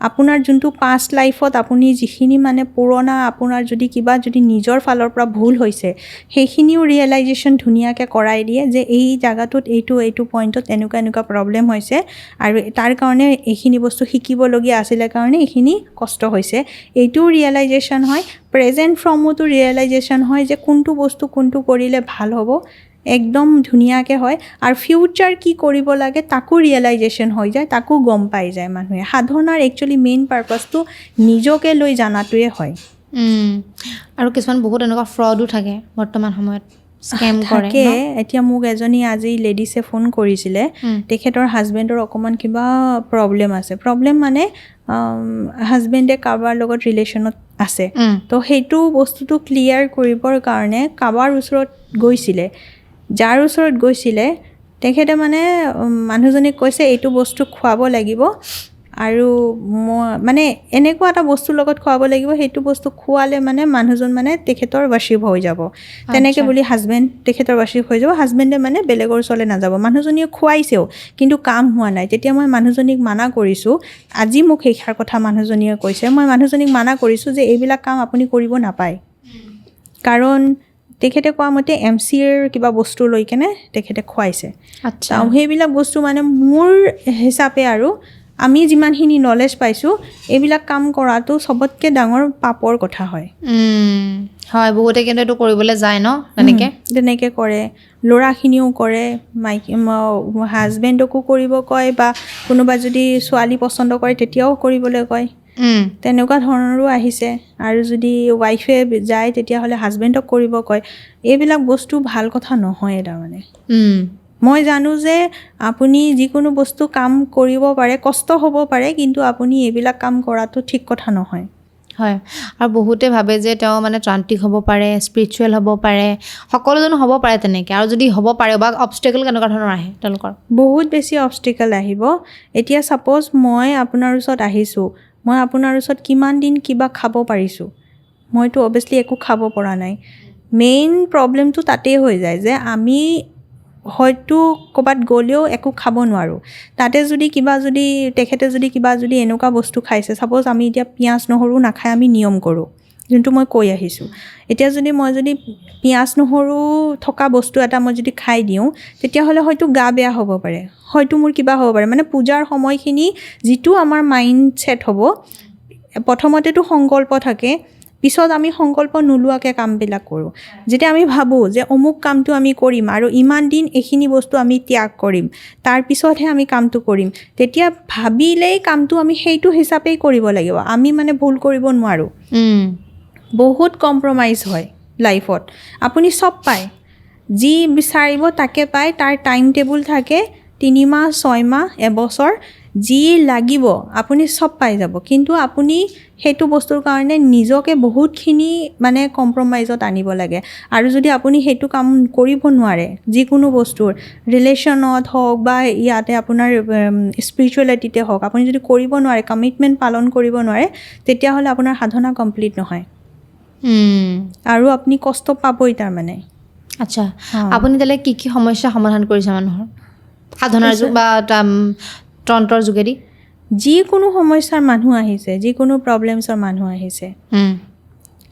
আপোনাৰ যোনটো পাষ্ট লাইফত আপুনি যিখিনি মানে পুৰণা আপোনাৰ যদি নিজৰ ফালৰ পৰা ভুল হৈছে, সেইখিনিও ৰিয়েলাইজেশ্যন ধুনীয়াকৈ কৰাই দিয়ে যে এই জাগাটোত এইটো পইণ্টত এনেকুৱা প্ৰব্লেম হৈছে, আৰু তাৰ কাৰণে এইখিনি বস্তু শিকিবলগীয়া আছিলে কাৰণে এইখিনি কষ্ট হৈছে, এইটোও ৰিয়েলাইজেশ্যন হয়। প্ৰেজেণ্ট ফ্ৰমতো ৰিয়েলাইজেশ্যন হয় যে কোনটো বস্তু কোনটো কৰিলে ভাল হ'ব, একদম ধুনীয়াকৈ হয়। আৰু ফিউচাৰ কি কৰিব লাগে তাকো ৰিয়েলাইজেশ্যন হৈ যায়, তাকো গম পাই যায় মানুহে। সাধনাৰ একচুৱেলি মেইন পাৰ্পাছটো নিজকে লৈ জানাটোৱে হয়। আৰু কিছুমান বহুত এনেকুৱা ফ্ৰডো থাকে বৰ্তমান সময়ত, স্কেম কৰে। এতিয়া মোক এজনী আজি লেডিছে ফোন কৰিছিলে, তেখেতৰ হাজবেণ্ডৰ অকণমান কিবা প্ৰব্লেম আছে। প্ৰব্লেম মানে হাজবেণ্ডে কাৰোবাৰ লগত ৰিলেশ্যনত আছে, তো সেইটো বস্তুটো ক্লিয়াৰ কৰিবৰ কাৰণে কাৰোবাৰ ওচৰত গৈছিলে। যাৰ ওচৰত গৈছিলে তেখেতে মানে মানুহজনীক কৈছে এইটো বস্তু খুৱাব লাগিব, আৰু মই মানে এনেকুৱা এটা বস্তুৰ লগত খুৱাব লাগিব, সেইটো বস্তু খোৱালে মানে মানুহজন মানে তেখেতৰ ৱৰ্শ্বিপ হৈ যাব। তেনেকৈ বুলি হাজবেণ্ড তেখেতৰ ৱৰ্শ্বিপ হৈ যাব। হাজবেণ্ডে মানে বেলেগৰ ওচৰলৈ নাযাব। মানুহজনীয়ে খুৱাইছেও, কিন্তু কাম হোৱা নাই। তেতিয়া মই মানুহজনীক মানা কৰিছোঁ, আজি মোক সেইষাৰ কথা মানুহজনীয়ে কৈছে। মই মানুহজনীক মানা কৰিছোঁ যে এইবিলাক কাম আপুনি কৰিব নাপায়, কাৰণ তেখেতে কোৱা মতে MCAৰ কিবা বস্তু লৈ কেনে তেখেতে খুৱাইছে আচ্ছা সেইবিলাক বস্তু মানে মোৰ হিচাপে আৰু আমি যিমানখিনি নলেজ পাইছোঁ এইবিলাক কাম কৰাটো চবতকৈ ডাঙৰ পাপৰ কথা হয় হয় বহুতে কিন্তু এইটো কৰিবলৈ যায় ন তেনেকৈ কৰে ল'ৰাখিনিও কৰে মাইকী হাজবেণ্ডকো কৰিব কয় বা কোনোবা যদি ছোৱালী পচন্দ কৰে তেতিয়াও কৰিবলৈ কয় তেনেকুৱা ধৰণৰো আহিছে আৰু যদি ৱাইফে যায় তেতিয়াহ'লে হাজবেণ্ডক কৰিব কয় এইবিলাক বস্তু ভাল কথা নহয় তাৰমানে মই জানো যে আপুনি যিকোনো বস্তু কাম কৰিব পাৰে কষ্ট হ'ব পাৰে কিন্তু আপুনি এইবিলাক কাম কৰাটো ঠিক কথা নহয় হয় আৰু বহুতে ভাবে যে তেওঁ মানে ত্ৰান্তিক হ'ব পাৰে স্পিৰিচুৱেল হ'ব পাৰে সকলোজন হ'ব পাৰে তেনেকৈ আৰু যদি হ'ব পাৰে বা অবষ্টেকল কেনেকুৱা ধৰণৰ আহে তেওঁলোকৰ বহুত বেছি অবষ্টেকল আহিব এতিয়া ছাপ'জ মই আপোনাৰ ওচৰত আহিছোঁ মই আপোনাৰ ওচৰত কিমান দিন কিবা খাব পাৰিছোঁ মইতো অভিয়াছলি একো খাব পৰা নাই মেইন প্ৰব্লেমটো তাতেই হৈ যায় যে আমি হয়তো ক'ৰবাত গ'লেও একো খাব নোৱাৰোঁ তাতে যদি তেখেতে যদি কিবা এনেকুৱা বস্তু খাইছে ছাপ'জ আমি এতিয়া পিঁয়াজ নহৰু নাখাই আমি নিয়ম কৰোঁ যোনটো মই কৈ আহিছোঁ এতিয়া মই যদি পিঁয়াজ নহৰু থকা বস্তু এটা মই যদি খাই দিওঁ তেতিয়াহ'লে হয়তো গা বেয়া হ'ব পাৰে হয়তো মোৰ কিবা হ'ব পাৰে মানে পূজাৰ সময়খিনি যিটো আমাৰ মাইণ্ড ছেট হ'ব প্ৰথমতেতো সংকল্প থাকে পিছত আমি সংকল্প নোলোৱাকৈ কামবিলাক কৰোঁ যেতিয়া আমি ভাবোঁ যে অমুক কামটো আমি কৰিম আৰু ইমান দিন এইখিনি বস্তু আমি ত্যাগ কৰিম তাৰপিছতহে আমি কামটো কৰিম তেতিয়া ভাবিলেই কামটো আমি সেইটো হিচাপেই কৰিব লাগিব আমি মানে ভুল কৰিব নোৱাৰোঁ বহুত কম্প্ৰমাইজ হয় লাইফত আপুনি চব পায় যি বিচাৰিব তাকে পায় তাৰ টাইম টেবুল থাকে 3 মাহ 6 মাহ এবছৰ যি লাগিব আপুনি চব পাই যাব কিন্তু আপুনি সেইটো বস্তুৰ কাৰণে নিজকে বহুতখিনি মানে কম্প্ৰমাইজত আনিব লাগে আৰু যদি আপুনি সেইটো কাম কৰিব নোৱাৰে যিকোনো বস্তুৰ ৰিলেশ্যনত হওক বা ইয়াতে আপোনাৰ স্পিৰিচুৱেলিটিতে হওক আপুনি যদি কৰিব নোৱাৰে কমিটমেণ্ট পালন কৰিব নোৱাৰে তেতিয়াহ'লে আপোনাৰ সাধনা কমপ্লিট নহয় আৰু আপুনি কষ্ট পাবই তাৰমানে আচ্ছা আপুনি তালৈ কি সমস্যা সমাধান কৰিছে মানুহৰ সাধনাৰ বা তন্ত্ৰৰ যোগেদি যিকোনো সমস্যাৰ মানুহ আহিছে যিকোনো প্ৰব্লেমছৰ মানুহ আহিছে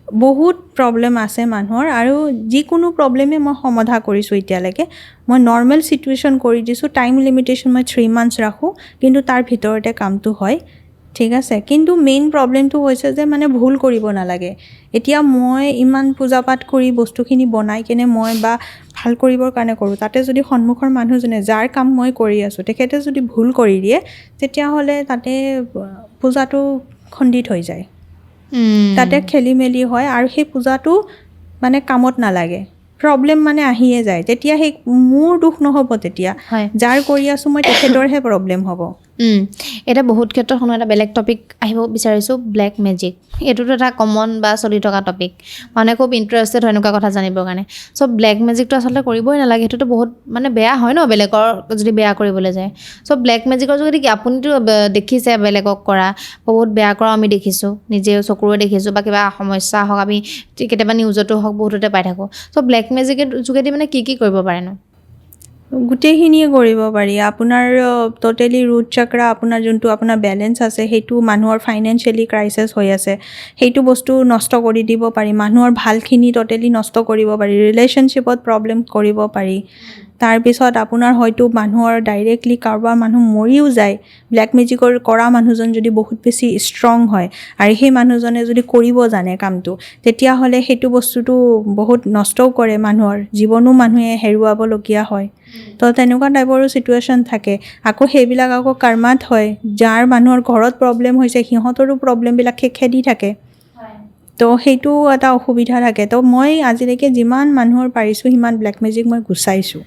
বহুত প্ৰব্লেম আছে মানুহৰ আৰু যিকোনো প্ৰব্লেমে মই সমাধা কৰিছোঁ এতিয়ালৈকে মই নৰ্মেল চিটুৱেশ্যন কৰি দিছোঁ টাইম লিমিটেশ্যন মই 3 মান্থছ ৰাখোঁ কিন্তু তাৰ ভিতৰতে কামটো হয় ঠিক আছে কিন্তু মেইন প্ৰব্লেমটো হৈছে যে মানে ভুল কৰিব নালাগে এতিয়া মই ইমান পূজা পাঠ কৰি বস্তুখিনি বনাই কেনে মই বা ভাল কৰিবৰ কাৰণে কৰোঁ তাতে যদি সন্মুখৰ মানুহজনে যাৰ কাম মই কৰি আছোঁ তেখেতে যদি ভুল কৰি দিয়ে তেতিয়াহ'লে তাতে পূজাটো খণ্ডিত হৈ যায় তাতে খেলি মেলি হয় আৰু সেই পূজাটো মানে কামত নালাগে প্ৰব্লেম মানে আহিয়ে যায় তেতিয়া সেই মোৰ দুখ নহ'ব তেতিয়া যাৰ কৰি আছোঁ মই তেখেতৰহে প্ৰব্লেম হ'ব এটা বহুত ক্ষেত্ৰত শুনো এটা বেলেগ টপিক আহিব বিচাৰিছোঁ ব্লেক মেজিক এইটোতো এটা কমন বা চলি থকা টপিক মানুহে খুব ইণ্টাৰেষ্টেড হয় এনেকুৱা কথা জানিবৰ কাৰণে চ' ব্লেক মেজিকটো আচলতে কৰিবই নালাগে সেইটোতো বহুত মানে বেয়া হয় ন বেলেগৰ যদি বেয়া কৰিবলৈ যায় চ' ব্লেক মেজিকৰ যোগেদি কি আপুনিতো দেখিছে বেলেগক কৰা বহুত বেয়া কৰা আমি দেখিছোঁ নিজেও চকুৰে দেখিছোঁ বা কিবা সমস্যা হওক আমি কেতিয়াবা নিউজতো হওক বহুততে পাই থাকোঁ চ' ব্লেক মেজিকৰ যোগেদি মানে কি কৰিব পাৰেনো গোটেইখিনিয়ে কৰিব পাৰি আপোনাৰ টোটেলি ৰুট চক্ৰা আপোনাৰ যোনটো আপোনাৰ বেলেঞ্চ আছে সেইটো মানুহৰ ফাইনেন্সিয়েলি ক্ৰাইচিছ হৈ আছে সেইটো বস্তু নষ্ট কৰি দিব পাৰি মানুহৰ ভালখিনি টোটেলি নষ্ট কৰিব পাৰি ৰিলেশ্যনশ্বিপত প্ৰব্লেম কৰিব পাৰি তাৰপিছত আপোনাৰ হয়তো মানুহৰ ডাইৰেক্টলি কাৰোবাৰ মানুহ মৰিও যায় ব্লেক মেজিকৰ কৰা মানুহজন যদি বহুত বেছি ষ্ট্ৰং হয় আৰু সেই মানুহজনে যদি কৰিব জানে কামটো তেতিয়াহ'লে সেইটো বস্তুটো বহুত নষ্টও কৰে মানুহৰ জীৱনো মানুহে হেৰুৱাবলগীয়া হয় তো তেনেকুৱা টাইপৰো চিটুৱেশ্যন থাকে আকৌ সেইবিলাক আকৌ কৰ্মাত হয় যাৰ মানুহৰ ঘৰত প্ৰব্লেম হৈছে সিহঁতৰো প্ৰব্লেমবিলাক খেদি থাকে তো সেইটো এটা অসুবিধা থাকে তো মই আজিলৈকে যিমান মানুহৰ পাৰিছোঁ সিমান ব্লেক মেজিক মই গুচাইছোঁ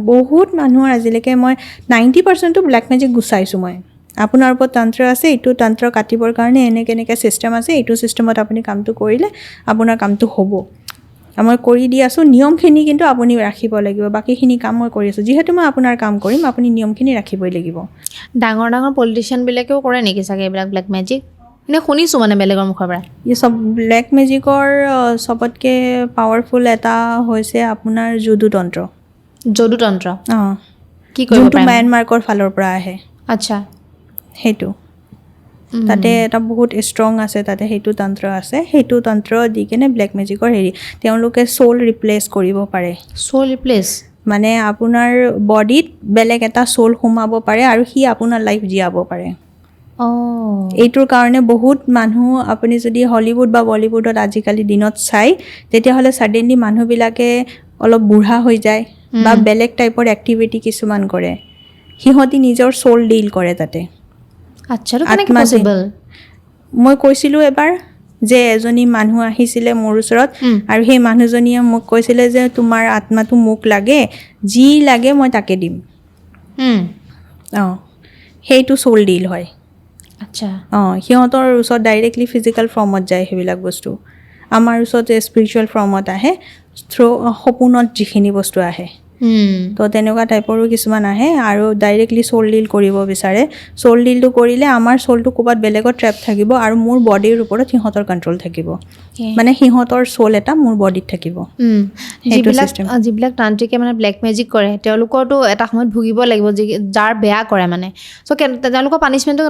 বহুত মানুহৰ আজিলৈকে মই 90%টো ব্লেক মেজিক গুচাইছোঁ মই আপোনাৰ ওপৰত তন্ত্ৰ আছে এইটো তন্ত্ৰ কাটিবৰ কাৰণে এনেকৈ ছিষ্টেম আছে এইটো ছিষ্টেমত আপুনি কামটো কৰিলে আপোনাৰ কামটো হ'ব মই কৰি দি আছোঁ নিয়মখিনি কিন্তু আপুনি ৰাখিব লাগিব বাকীখিনি কাম মই কৰি আছোঁ যিহেতু মই আপোনাৰ কাম কৰিম আপুনি নিয়মখিনি ৰাখিবই লাগিব ডাঙৰ ডাঙৰ পলিটিচিয়ানবিলাকেও কৰে নেকি চাগে এইবিলাক ব্লেক মেজিক এনে শুনিছোঁ মানে বেলেগৰ মুখৰ পৰা এই চব ব্লেক মেজিকৰ চবতকৈ পাৱাৰফুল এটা হৈছে আপোনাৰ যদুতন্ত্ৰ কি কৰিব যোনটো ম্যানমাৰ্কৰ ফালৰ পৰা আহে আচ্ছা সেইটো তাতে এটা বহুত ষ্ট্ৰং আছে, তাতে সেইটো তন্ত্ৰ আছে, সেইটো তন্ত্ৰ দি কেনে ব্লেক মেজিকৰ তেওঁলোকে চ'ল ৰিপ্লেচ কৰিব পাৰে। চ'ল ৰিপ্লেচ মানে আপোনাৰ বডিত বেলেগ এটা চ'ল সোমাব পাৰে আৰু সি আপোনাৰ লাইফ জীয়াব পাৰে। এইটোৰ কাৰণে বহুত মানুহ আপুনি যদি হলিউড বা বলিউডত আজিকালি দিনত চাই, তেতিয়াহ'লে ছাডেনলি মানুহবিলাকে অলপ বুঢ়া হৈ যায় বা বেলেগ টাইপৰ এক্টিভিটি কিছুমান কৰে, সিহঁতি নিজৰ চ'ল ডিল কৰে তাতে। আচ্ছা, কেনেকৈ পচিবল? মই কৈছিলোঁ এবাৰ যে এজনী মানুহ আহিছিলে মোৰ ওচৰত আৰু সেই মানুহজনীয়ে মোক কৈছিলে যে তোমাৰ আত্মাটো মোক লাগে, যি লাগে মই তাকে দিম। সেইটো চ'ল ডিল হয়। আচ্ছা, সিহঁতৰ ওচৰত ডাইৰেক্টলি ফিজিকেল ফৰ্মত যায় সেইবিলাক বস্তু। আমাৰ ওচৰত স্পিৰিচুৱেল ফৰ্মত আহে, সপোনত যিখিনি বস্তু আহে। তো তেনেকুৱা টাইপৰো কিছুমান আহে আৰু ডাইৰেক্টলি চ'ল ডিল কৰিব বিচাৰে। চ'ল ডিলটো কৰিলে আমাৰ চ'লটো ক'ৰবাত বেলেগত ট্ৰেপ থাকিব আৰু মোৰ বডিৰ ওপৰত সিহঁতৰ কণ্ট্ৰল থাকিব। মানে সিহঁতৰ চ'ল এটা মোৰ বডিত থাকিব। যিবিলাক তান্ত্ৰিকে মানে ব্লেক মেজিক কৰে, তেওঁলোকৰতো এটা সময়ত ভুগিব লাগিব, যাৰ বেয়া কৰে মানে। চ' তেওঁলোকৰ পানিছমেণ্টটো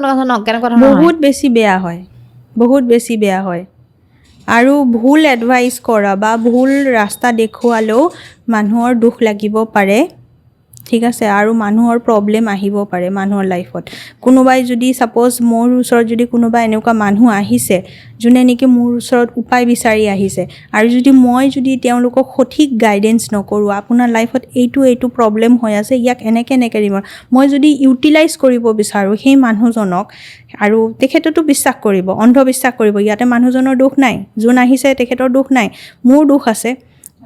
কেনেকুৱা ধৰণৰ? বহুত বেছি বেয়া হয়, বহুত বেছি বেয়া হয়। আৰু ভুল এডভাইচ কৰা বা ভুল ৰাস্তা দেখুৱালেও মানুহৰ দুখ লাগিব পাৰে, ঠিক আছে, আৰু মানুহৰ প্ৰব্লেম আহিব পাৰে মানুহৰ লাইফত। কোনোবাই যদি ছাপ'জ মোৰ ওচৰত যদি কোনোবা এনেকুৱা মানুহ আহিছে যোনে নেকি মোৰ ওচৰত উপায় বিচাৰি আহিছে আৰু মই যদি তেওঁলোকক সঠিক গাইডেঞ্চ নকৰোঁ, আপোনাৰ লাইফত এইটো প্ৰব্লেম হৈ আছে, ইয়াক এনেকৈ মই যদি ইউটিলাইজ কৰিব বিচাৰোঁ সেই মানুহজনক, আৰু তেখেতেতো বিশ্বাস কৰিব, অন্ধবিশ্বাস কৰিব, ইয়াতে মানুহজনৰ দুখ নাই, যোন আহিছে তেখেতৰ দুখ নাই, মোৰ দুখ আছে।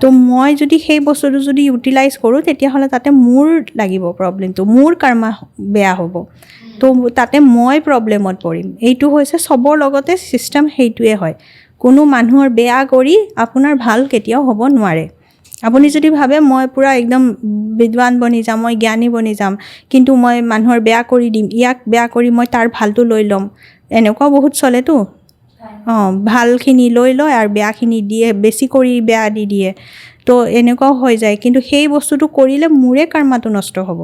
তো মই যদি সেই বস্তুটো যদি ইউটিলাইজ কৰোঁ, তেতিয়াহ'লে তাতে মোৰ লাগিব প্ৰব্লেমটো, মোৰ কৰ্মা বেয়া হ'ব, তো তাতে মই প্ৰব্লেমত পৰিম। এইটো হৈছে চবৰ লগতে ছিষ্টেম সেইটোৱে হয়। কোনো মানুহৰ বেয়া কৰি আপোনাৰ ভাল কেতিয়াও হ'ব নোৱাৰে। আপুনি যদি ভাবে মই পূৰা একদম বিদ্বান বনি যাম, মই জ্ঞানী বনি যাম, কিন্তু মই মানুহৰ বেয়া কৰি দিম, ইয়াক বেয়া কৰি মই তাৰ ভালটো লৈ ল'ম, এনেকুৱাও বহুত চলেতো। ভালখিনি লৈ লয় আৰু বেয়াখিনি দিয়ে, বেছি কৰি বেয়া দি দিয়ে, তো এনেকুৱাও হৈ যায়। কিন্তু সেই বস্তুটো কৰিলে মোৰে কৰ্মাটো নষ্ট হ'ব,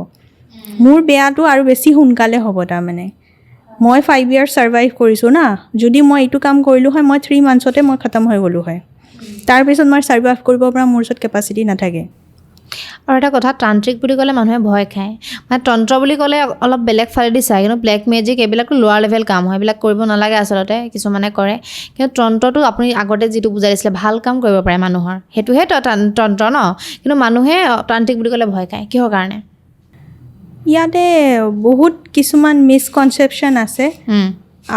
মোৰ বেয়াটো আৰু বেছি সোনকালে হ'ব। তাৰমানে মই 5 years ছাৰ্ভাইভ কৰিছোঁ না, যদি মই এইটো কাম কৰিলোঁ হয়, মই 3 monthsতে মই খতম হৈ গ'লোঁ হয়। তাৰপিছত মই ছাৰ্ভাইভ কৰিব পৰা মোৰ ওচৰত কেপাচিটি নাথাকে। আৰু এটা কথা, তান্ত্ৰিক বুলি ক'লে মানুহে ভয় খায়, মানে তন্ত্ৰ বুলি ক'লে অলপ বেলেগ ফালেদি চায়, কিন্তু ব্লেক মেজিক এইবিলাকতো লোৱাৰ লেভেল কাম হয়, এইবিলাক কৰিব নালাগে আচলতে, কিছুমানে কৰে। কিন্তু তন্ত্ৰটো আপুনি আগতে যিটো বুজাই দিছিলে, ভাল কাম কৰিব পাৰে মানুহৰ, সেইটোহে তন্ত্ৰ ন, কিন্তু মানুহে তান্ত্ৰিক বুলি ক'লে ভয় খায়, কিহৰ কাৰণে? ইয়াতে বহুত কিছুমান মিছকনচেপশ্যন আছে।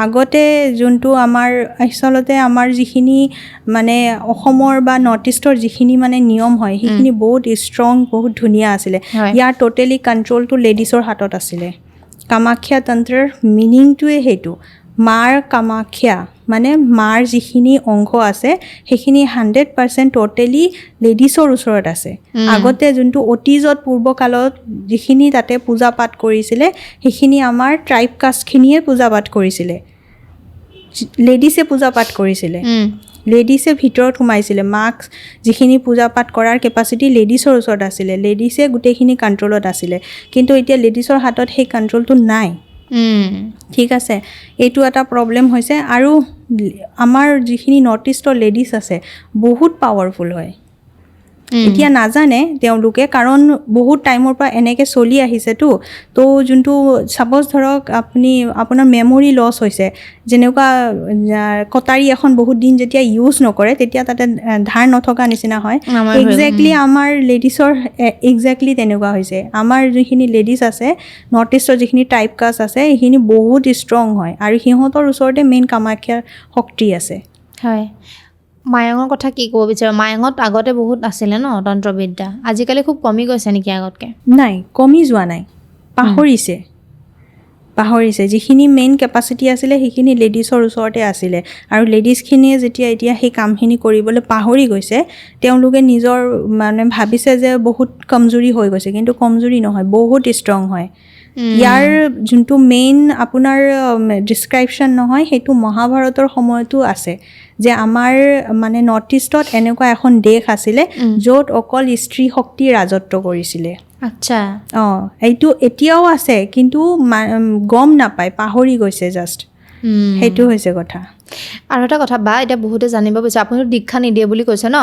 আগতে যোনটো আমাৰ আচলতে আমাৰ যিখিনি মানে অসমৰ বা নৰ্থ ইষ্টৰ যিখিনি মানে নিয়ম হয়, সেইখিনি বহুত ষ্ট্ৰং, বহুত ধুনীয়া আছিলে। ইয়াৰ টোটেলি কণ্ট্ৰলটো লেডিছৰ হাতত আছিলে। কামাখ্যা তন্ত্ৰৰ মিনিংটোৱে সেইটো, মাৰ কামাখ্যা, মানে মাৰ যিখিনি অংশ আছে সেইখিনি 100% টোটেলি লেডিছৰ ওচৰত আছে। আগতে যোনটো অতীজত পূৰ্বকালত যিখিনি তাতে পূজা পাঠ কৰিছিলে, সেইখিনি আমাৰ ট্ৰাইব কাষ্টখিনিয়ে পূজা পাঠ কৰিছিলে, লেডিছে পূজা পাঠ কৰিছিলে, লেডিছে ভিতৰত সোমাইছিলে। মাক যিখিনি পূজা পাঠ কৰাৰ কেপাচিটি লেডিছৰ ওচৰত আছিলে, লেডিছে গোটেইখিনি কণ্ট্ৰলত আছিলে। কিন্তু এতিয়া লেডিছৰ হাতত সেই কণ্ট্ৰলটো নাই, ঠিক আছে। এইটো এটা প্ৰব্লেম হৈছে। আৰু আমাৰ যিখিনি নৰ্থ ইষ্টৰ লেডিছ আছে বহুত পাৱাৰফুল হয়। এতিয়া নাজানে তেওঁলোকে, কাৰণ বহুত টাইমৰ পৰা এনেকৈ চলি আহিছেতো। তো যোনটো ছাপ'জ ধৰক আপোনাৰ মেমৰি লছ হৈছে, যেনেকুৱা কটাৰী এখন বহুত দিন যেতিয়া ইউজ নকৰে, তেতিয়া তাতে ধাৰ নথকা নিচিনা হয়। একজেক্টলি আমাৰ লেডিছৰ একজেক্টলি তেনেকুৱা হৈছে। আমাৰ যিখিনি লেডিছ আছে নৰ্থ ইষ্টৰ যিখিনি ট্ৰাইব কাষ্ট আছে, সেইখিনি বহুত ষ্ট্ৰং হয় আৰু সিহঁতৰ ওচৰতে মেইন কামাখ্যাৰ শক্তি আছে। হয়, মায়ঙৰ কথা কি ক'ব বিচাৰোঁ? মায়ঙত আগতে বহুত আছিলে ন তন্ত্ৰবিদ্যা, আজিকালি খুব কমি গৈছে নেকি আগতকৈ? নাই, কমি যোৱা নাই, পাহৰিছে। যিখিনি মেইন কেপাচিটি আছিলে সেইখিনি লেডিছৰ ওচৰতে আছিলে, আৰু লেডিছখিনিয়ে যেতিয়া এতিয়া সেই কামখিনি কৰিবলৈ পাহৰি গৈছে, তেওঁলোকে নিজৰ মানে ভাবিছে যে বহুত কমজুৰি হৈ গৈছে, কিন্তু কমজুৰি নহয়, বহুত ষ্ট্ৰং হয়। ইয়াৰ যোনটো মেইন আপোনাৰ ডিছক্ৰিপশ্যন নহয়, সেইটো মহাভাৰতৰ সময়তো আছে, যে আমাৰ মানে নৰ্থ ইষ্টত এনেকুৱা এখন দেশ আছিলে য'ত অকল স্ত্ৰী শক্তি ৰাজত্ব কৰিছিলে। আচ্ছা, এইটো এতিয়াও আছে, কিন্তু গম নাপায়, পাহৰি গৈছে জাষ্ট। সেইটো হৈছে কথা। আৰু এটা কথা বা এতিয়া বহুতে জানিব বিচাৰে আপুনিতো দীক্ষা নিদিয়ে বুলি কৈছে ন,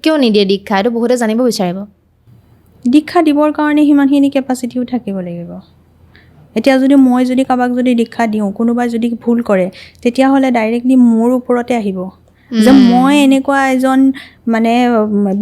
কিয় নিদিয়ে দীক্ষা এইটো বহুতে জানিব বিচাৰিব। দীক্ষা দিবৰ কাৰণে সিমানখিনি কেপাচিটিও থাকিব লাগিব। এতিয়া মই যদি কাৰোবাক যদি দীক্ষা দিওঁ, কোনোবাই যদি ভুল কৰে, তেতিয়াহ'লে ডাইৰেক্টলি মোৰ ওপৰতে আহিব যে মই এনেকুৱা এজন মানে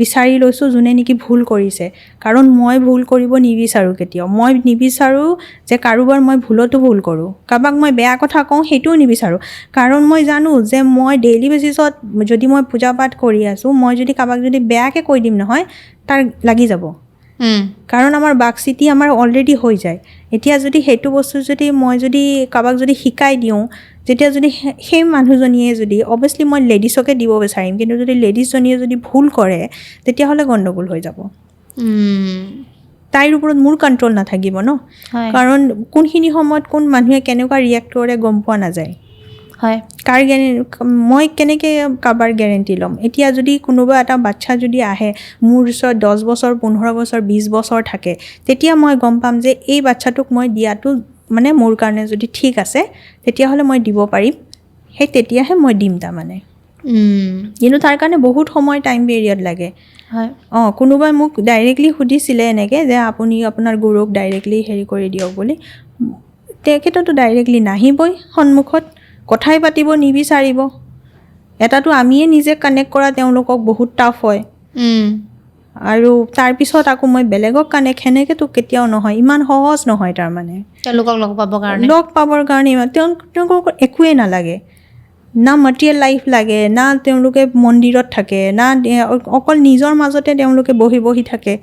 বিচাৰি লৈছোঁ যোনে নেকি ভুল কৰিছে। কাৰণ মই ভুল কৰিব নিবিচাৰোঁ কেতিয়াও। মই নিবিচাৰোঁ যে কাৰোবাৰ মই ভুলতো ভুল কৰোঁ, কাৰোবাক মই বেয়া কথা কওঁ সেইটোও নিবিচাৰোঁ। কাৰণ মই জানো যে মই ডেইলি বেচিছত যদি মই পূজা পাঠ কৰি আছোঁ, মই যদি কাৰোবাক যদি বেয়াকৈ কৈ দিম নহয়, তাৰ লাগি যাব। কাৰণ আমাৰ বাকচিটি আমাৰ অলৰেডি হৈ যায়। এতিয়া যদি সেইটো বস্তু যদি মই যদি কাৰোবাক যদি শিকাই দিওঁ, যেতিয়া যদি সেই মানুহজনীয়ে যদি অভিয়াছলি মই লেডিছকে দিব বিচাৰিম, কিন্তু যদি লেডিছজনীয়ে যদি ভুল কৰে তেতিয়াহ'লে গণ্ডগোল হৈ যাব। তাইৰ ওপৰত মোৰ কণ্ট্ৰল নাথাকিব ন, কাৰণ কোনখিনি সময়ত কোন মানুহে কেনেকুৱা ৰিয়েক্ট কৰে গম পোৱা নাযায়। হয়, মই কেনেকৈ কাৰোবাৰ গেৰেণ্টি ল'ম। এতিয়া যদি কোনোবা এটা বাচ্ছা যদি আহে মোৰ ওচৰত 10 বছৰ 15 বছৰ 20 বছৰ থাকে, তেতিয়া মই গম পাম যে এই বাচ্ছাটোক মই দিয়াটো মানে মোৰ কাৰণে যদি ঠিক আছে, তেতিয়াহ'লে মই দিব পাৰিম। তেতিয়াহে মই দিম তাৰমানে। কিন্তু তাৰ কাৰণে বহুত সময় টাইম পিৰিয়ড লাগে। হয়, কোনোবাই মোক ডাইৰেক্টলি সুধিছিলে এনেকৈ যে আপুনি আপোনাৰ গুৰুক ডাইৰেক্টলি হেৰি কৰি দিয়ক বুলি। তেখেততো ডাইৰেক্টলি নাহিবই সন্মুখত, কথাই পাতিব নিবিচাৰিব। এটাতো আমিয়ে নিজে কানেক্ট কৰা তেওঁলোকক বহুত টাফ হয়, আৰু তাৰপিছত আকৌ মই বেলেগক কানেক্ট সেনেকৈতো কেতিয়াও নহয়, ইমান সহজ নহয়। তাৰমানে তেওঁলোকক লগ পাবৰ কাৰণে তেওঁলোকক একোৱেই নালাগে, না মেটেৰিয়েল লাইফ লাগে, না তেওঁলোকে মন্দিৰত থাকে, না অকল নিজৰ মাজতে তেওঁলোকে বহি থাকে।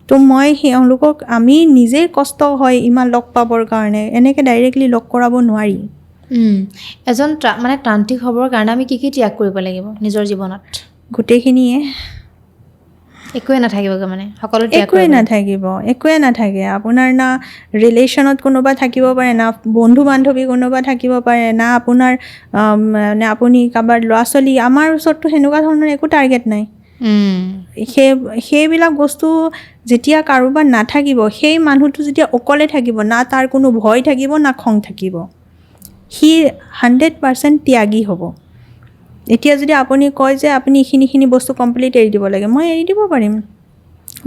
তো মই তেওঁলোকক আমি নিজেই কষ্ট হয় ইমান লগ পাবৰ কাৰণে, এনেকৈ ডাইৰেক্টলি লগ কৰাব নোৱাৰি। এজন মানে তান্ত্ৰিক হ'বৰ কাৰণে আমি কি কি ত্যাগ কৰিব লাগিব নিজৰ জীৱনত? গোটেইখিনিয়ে। একোৱে নাথাকিবগৈ মানে সকলো একোৱে নাথাকে। আপোনাৰ না ৰিলেশ্যনত কোনোবা থাকিব পাৰে, না বন্ধু বান্ধৱী কোনোবা থাকিব পাৰে, না আপোনাৰ নে আপুনি কাৰোবাৰ ল'ৰা ছোৱালী। আমাৰ ওচৰততো সেনেকুৱা ধৰণৰ একো টাৰ্গেট নাই। সেইবিলাক বস্তু যেতিয়া কাৰোবাৰ নাথাকিব, সেই মানুহটো যেতিয়া অকলে থাকিব, না তাৰ কোনো ভয় থাকিব না খং থাকিব, সি 100% ত্যাগী হ'ব। এতিয়া যদি আপুনি কয় যে আপুনি এইখিনি বস্তু কমপ্লিট এৰি দিব লাগে, মই এৰি দিব পাৰিম,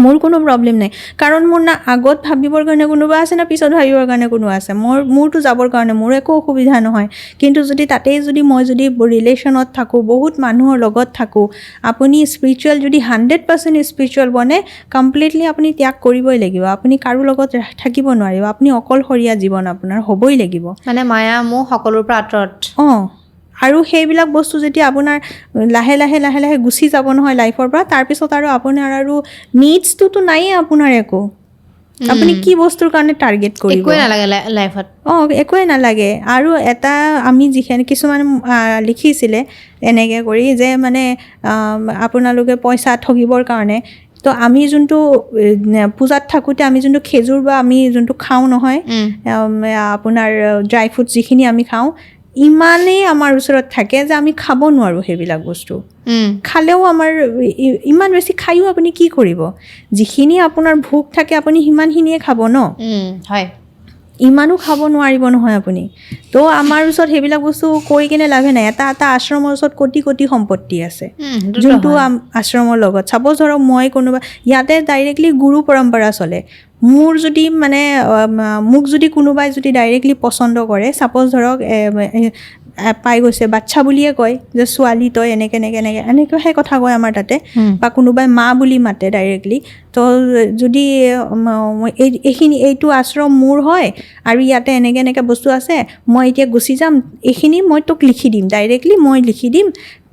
মোৰ কোনো প্ৰব্লেম নাই। কাৰণ মোৰ না আগত ভাবিবৰ কাৰণে কোনোবা আছে, না পিছত ভাবিবৰ কাৰণে কোনোবা আছে। মোৰতো যাবৰ কাৰণে মোৰ একো অসুবিধা নহয়। কিন্তু যদি তাতেই মই যদি ৰিলেশ্যনত থাকোঁ, বহুত মানুহৰ লগত থাকোঁ, আপুনি স্পিৰিচুৱেল যদি 100% স্পিৰিচুৱেল বনে, কমপ্লিটলি আপুনি ত্যাগ কৰিবই লাগিব। আপুনি কাৰো লগত থাকিব নোৱাৰিব, আপুনি অকলশৰীয়া জীৱন আপোনাৰ হ'বই লাগিব। মানে মায়া মোহ সকলোৰ পৰা আঁতৰত। আৰু সেইবিলাক বস্তু যেতিয়া আপোনাৰ লাহে লাহে গুচি যাব নহয় লাইফৰ পৰা, তাৰপিছত আৰু আপোনাৰ আৰু নিডছটোতো নায়েই আপোনাৰ একো। আপুনি কি বস্তুৰ কাৰণে টাৰ্গেট কৰিব? একোৱে নালাগে লাইফত। একোৱে নালাগে। আৰু এটা আমি যিখিনি কিছুমান লিখিছিলে এনেকৈ কৰি যে মানে আপোনালোকে পইচা ঠগিবৰ কাৰণে, তো আমি যোনটো পূজাত থাকোঁতে আমি যোনটো খেজুৰ বা আমি যোনটো খাওঁ নহয়, আপোনাৰ ড্ৰাই ফ্ৰুট যিখিনি আমি খাওঁ, ইমানেই আমাৰ ওচৰত থাকে যে আমি খাব নোৱাৰোঁ সেইবিলাক বস্তু। খালেও আমাৰ ইমান বেছি খায়ো আপুনি কি কৰিব? যিখিনি আপোনাৰ ভোক থাকে আপুনি সিমানখিনিয়ে খাব ন। হয়, ইমানো খাব নোৱাৰিব নহয় আপুনি। তো আমাৰ ওচৰত সেইবিলাক বস্তু কৈ কিনে লাভে নাই। এটা আশ্ৰমৰ ওচৰত কোটি সম্পত্তি আছে, যোনটো আশ্ৰমৰ লগত চাপ'জ ধৰক মই কোনোবা ইয়াতে ডাইৰেক্টলি গুৰু পৰম্পৰা চলে। মোৰ যদি মানে মোক যদি কোনোবাই যদি ডাইৰেক্টলি পচন্দ কৰে, চাপ'জ ধৰক পাই গৈছে, বাচ্ছা বুলিয়ে কয় যে ছোৱালী তই এনেকৈহে কথা কয় আমাৰ তাতে, বা কোনোবাই মা বুলি মাতে ডাইৰেক্টলি। তো যদি এইটো আশ্ৰম মোৰ হয় আৰু ইয়াতে এনেকৈ বস্তু আছে, মই এতিয়া গুচি যাম, এইখিনি মই তোক লিখি দিম, ডাইৰেক্টলি মই লিখি দিম,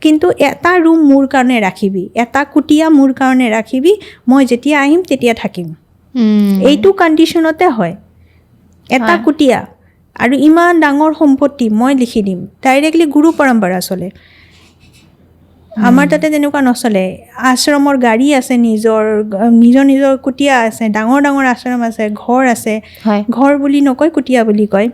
কিন্তু এটা ৰুম মোৰ কাৰণে ৰাখিবি, এটা কুটীয়া মোৰ কাৰণে ৰাখিবি, মই যেতিয়া আহিম তেতিয়া থাকিম। এইটো কণ্ডিশ্যনতে হয়, এটা কুটীয়া আৰু ইমান ডাঙৰ সম্পত্তি মই লিখি দিম। ডাইৰেক্টলি গুৰু পৰম্পৰা চলে। আমাৰ তাতে তেনেকুৱা নচলে। আশ্ৰমৰ গাড়ী আছে, নিজৰ কুটীয়া আছে, ডাঙৰ আশ্ৰম আছে, ঘৰ আছে। ঘৰ বুলি নকয়, কুটীয়া বুলি কয়।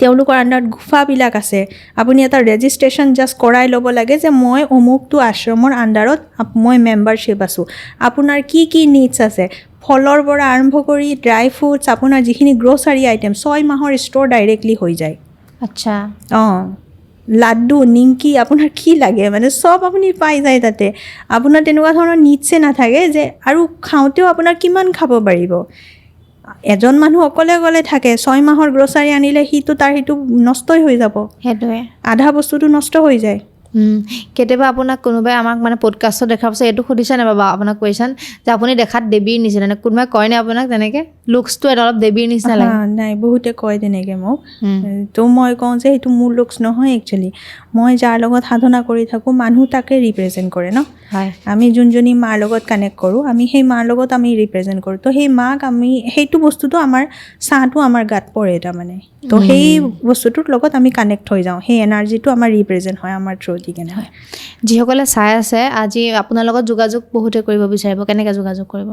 তেওঁলোকৰ আণ্ডাৰত গুফাবিলাক আছে। আপুনি এটা ৰেজিষ্ট্ৰেশ্যন জাষ্ট কৰাই ল'ব লাগে যে মই অমুকটো আশ্ৰমৰ আণ্ডাৰত মই মেম্বাৰশ্বিপ আছোঁ। আপোনাৰ কি নিডছ আছে, ফলৰ পৰা আৰম্ভ কৰি ড্ৰাই ফ্ৰুটছ, আপোনাৰ যিখিনি গ্ৰ'চাৰী আইটেম, 6 মাহৰ ষ্ট'ৰ ডাইৰেক্টলি হৈ যায়। আচ্ছা অঁ লাড্ডু নিমকি আপোনাৰ কি লাগে মানে চব আপুনি পাই যায় তাতে আপোনাৰ তেনেকুৱা ধৰণৰ নিডছে নাথাকে যে আৰু খাওঁতেও আপোনাৰ কিমান খাব পাৰিব এজন মানুহ অকলে অকলে থাকে 6 মাহৰ গ্ৰচাৰী আনিলে সেইটো নষ্টই হৈ যাব সেইটোৱে আধা বস্তুটো নষ্ট হৈ যায় কেতিয়াবা আপোনাক কোনোবাই আমাক মানে পডকাষ্টত দেখাৰ পাছত এইটো সুধিছে নে বাবা আপোনাক কুৱেশ্যন যে আপুনি দেখাত দেৱীৰ নিচিনা নে কোনোবাই কয় নে আপোনাক তেনেকৈ লুকছটো এটা অলপ দেৱীৰ নিচিনা লাগে নাই বহুতে কয় তেনেকৈ মোক উম, তো মই কওঁ যে সেইটো মোৰ লুকছ নহয় একচুৱেলি মই যাৰ লগত সাধনা কৰি থাকোঁ মানুহ তাকে ৰিপ্ৰেজেণ্ট কৰে ন হয় আমি যোনজনী মাৰ লগত কানেক্ট কৰোঁ আমি সেই মাৰ লগত আমি ৰিপ্ৰেজেণ্ট কৰোঁ তো সেই মাক আমি সেইটো বস্তুটো আমাৰ চাহটো আমাৰ গাত পৰে তাৰমানে তো সেই বস্তুটোৰ লগত আমি কানেক্ট হৈ যাওঁ সেই এনাৰ্জিটো আমাৰ ৰিপ্ৰেজেণ্ট হয় আমাৰ থ্ৰু দি কেনে হয় যিসকলে চাই আছে আজি আপোনাৰ লগত যোগাযোগ বহুতে কৰিব বিচাৰিব কেনেকৈ যোগাযোগ কৰিব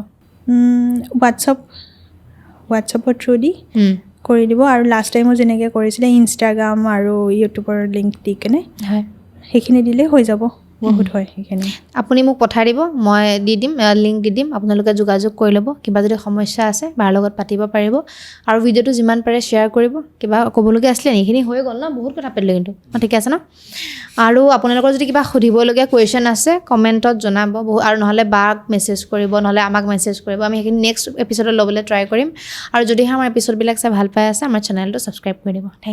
হোৱাটছআপৰ থ্ৰু দি কৰি দিব আৰু লাষ্ট টাইমো যেনেকৈ কৰিছিলে ইনষ্টাগ্ৰাম আৰু ইউটিউবৰ লিংক দি কেনে হয় সেইখিনি দিলেই হৈ যাব বহুত হয় সেইখিনি আপুনি মোক পঠাই দিব মই দি দিম লিংক দি দিম আপোনালোকে যোগাযোগ কৰি ল'ব কিবা যদি সমস্যা আছে বাৰ লগত পাতিব পাৰিব আৰু ভিডিঅ'টো যিমান পাৰে শ্বেয়াৰ কৰিব কিবা ক'বলগীয়া আছিলে এইখিনি হৈ গ'ল ন বহুত কথা পাতিলোঁ কিন্তু ঠিকে আছে ন আৰু আপোনালোকৰ যদি কিবা সুধিবলগীয়া কুৱেশ্যন আছে কমেণ্টত জনাব আৰু নহ'লে বাক মেছেজ কৰিব নহ'লে আমাক মেছেজ কৰিব আমি সেইখিনি নেক্সট এপিছ'ডত ল'বলৈ ট্ৰাই কৰিম আৰু যদিহে আমাৰ এপিছ'ডবিলাক চাই ভাল পাই আছে আমাৰ চেনেলটো ছাবস্ক্ৰাইব কৰি দিব থেংক ইউ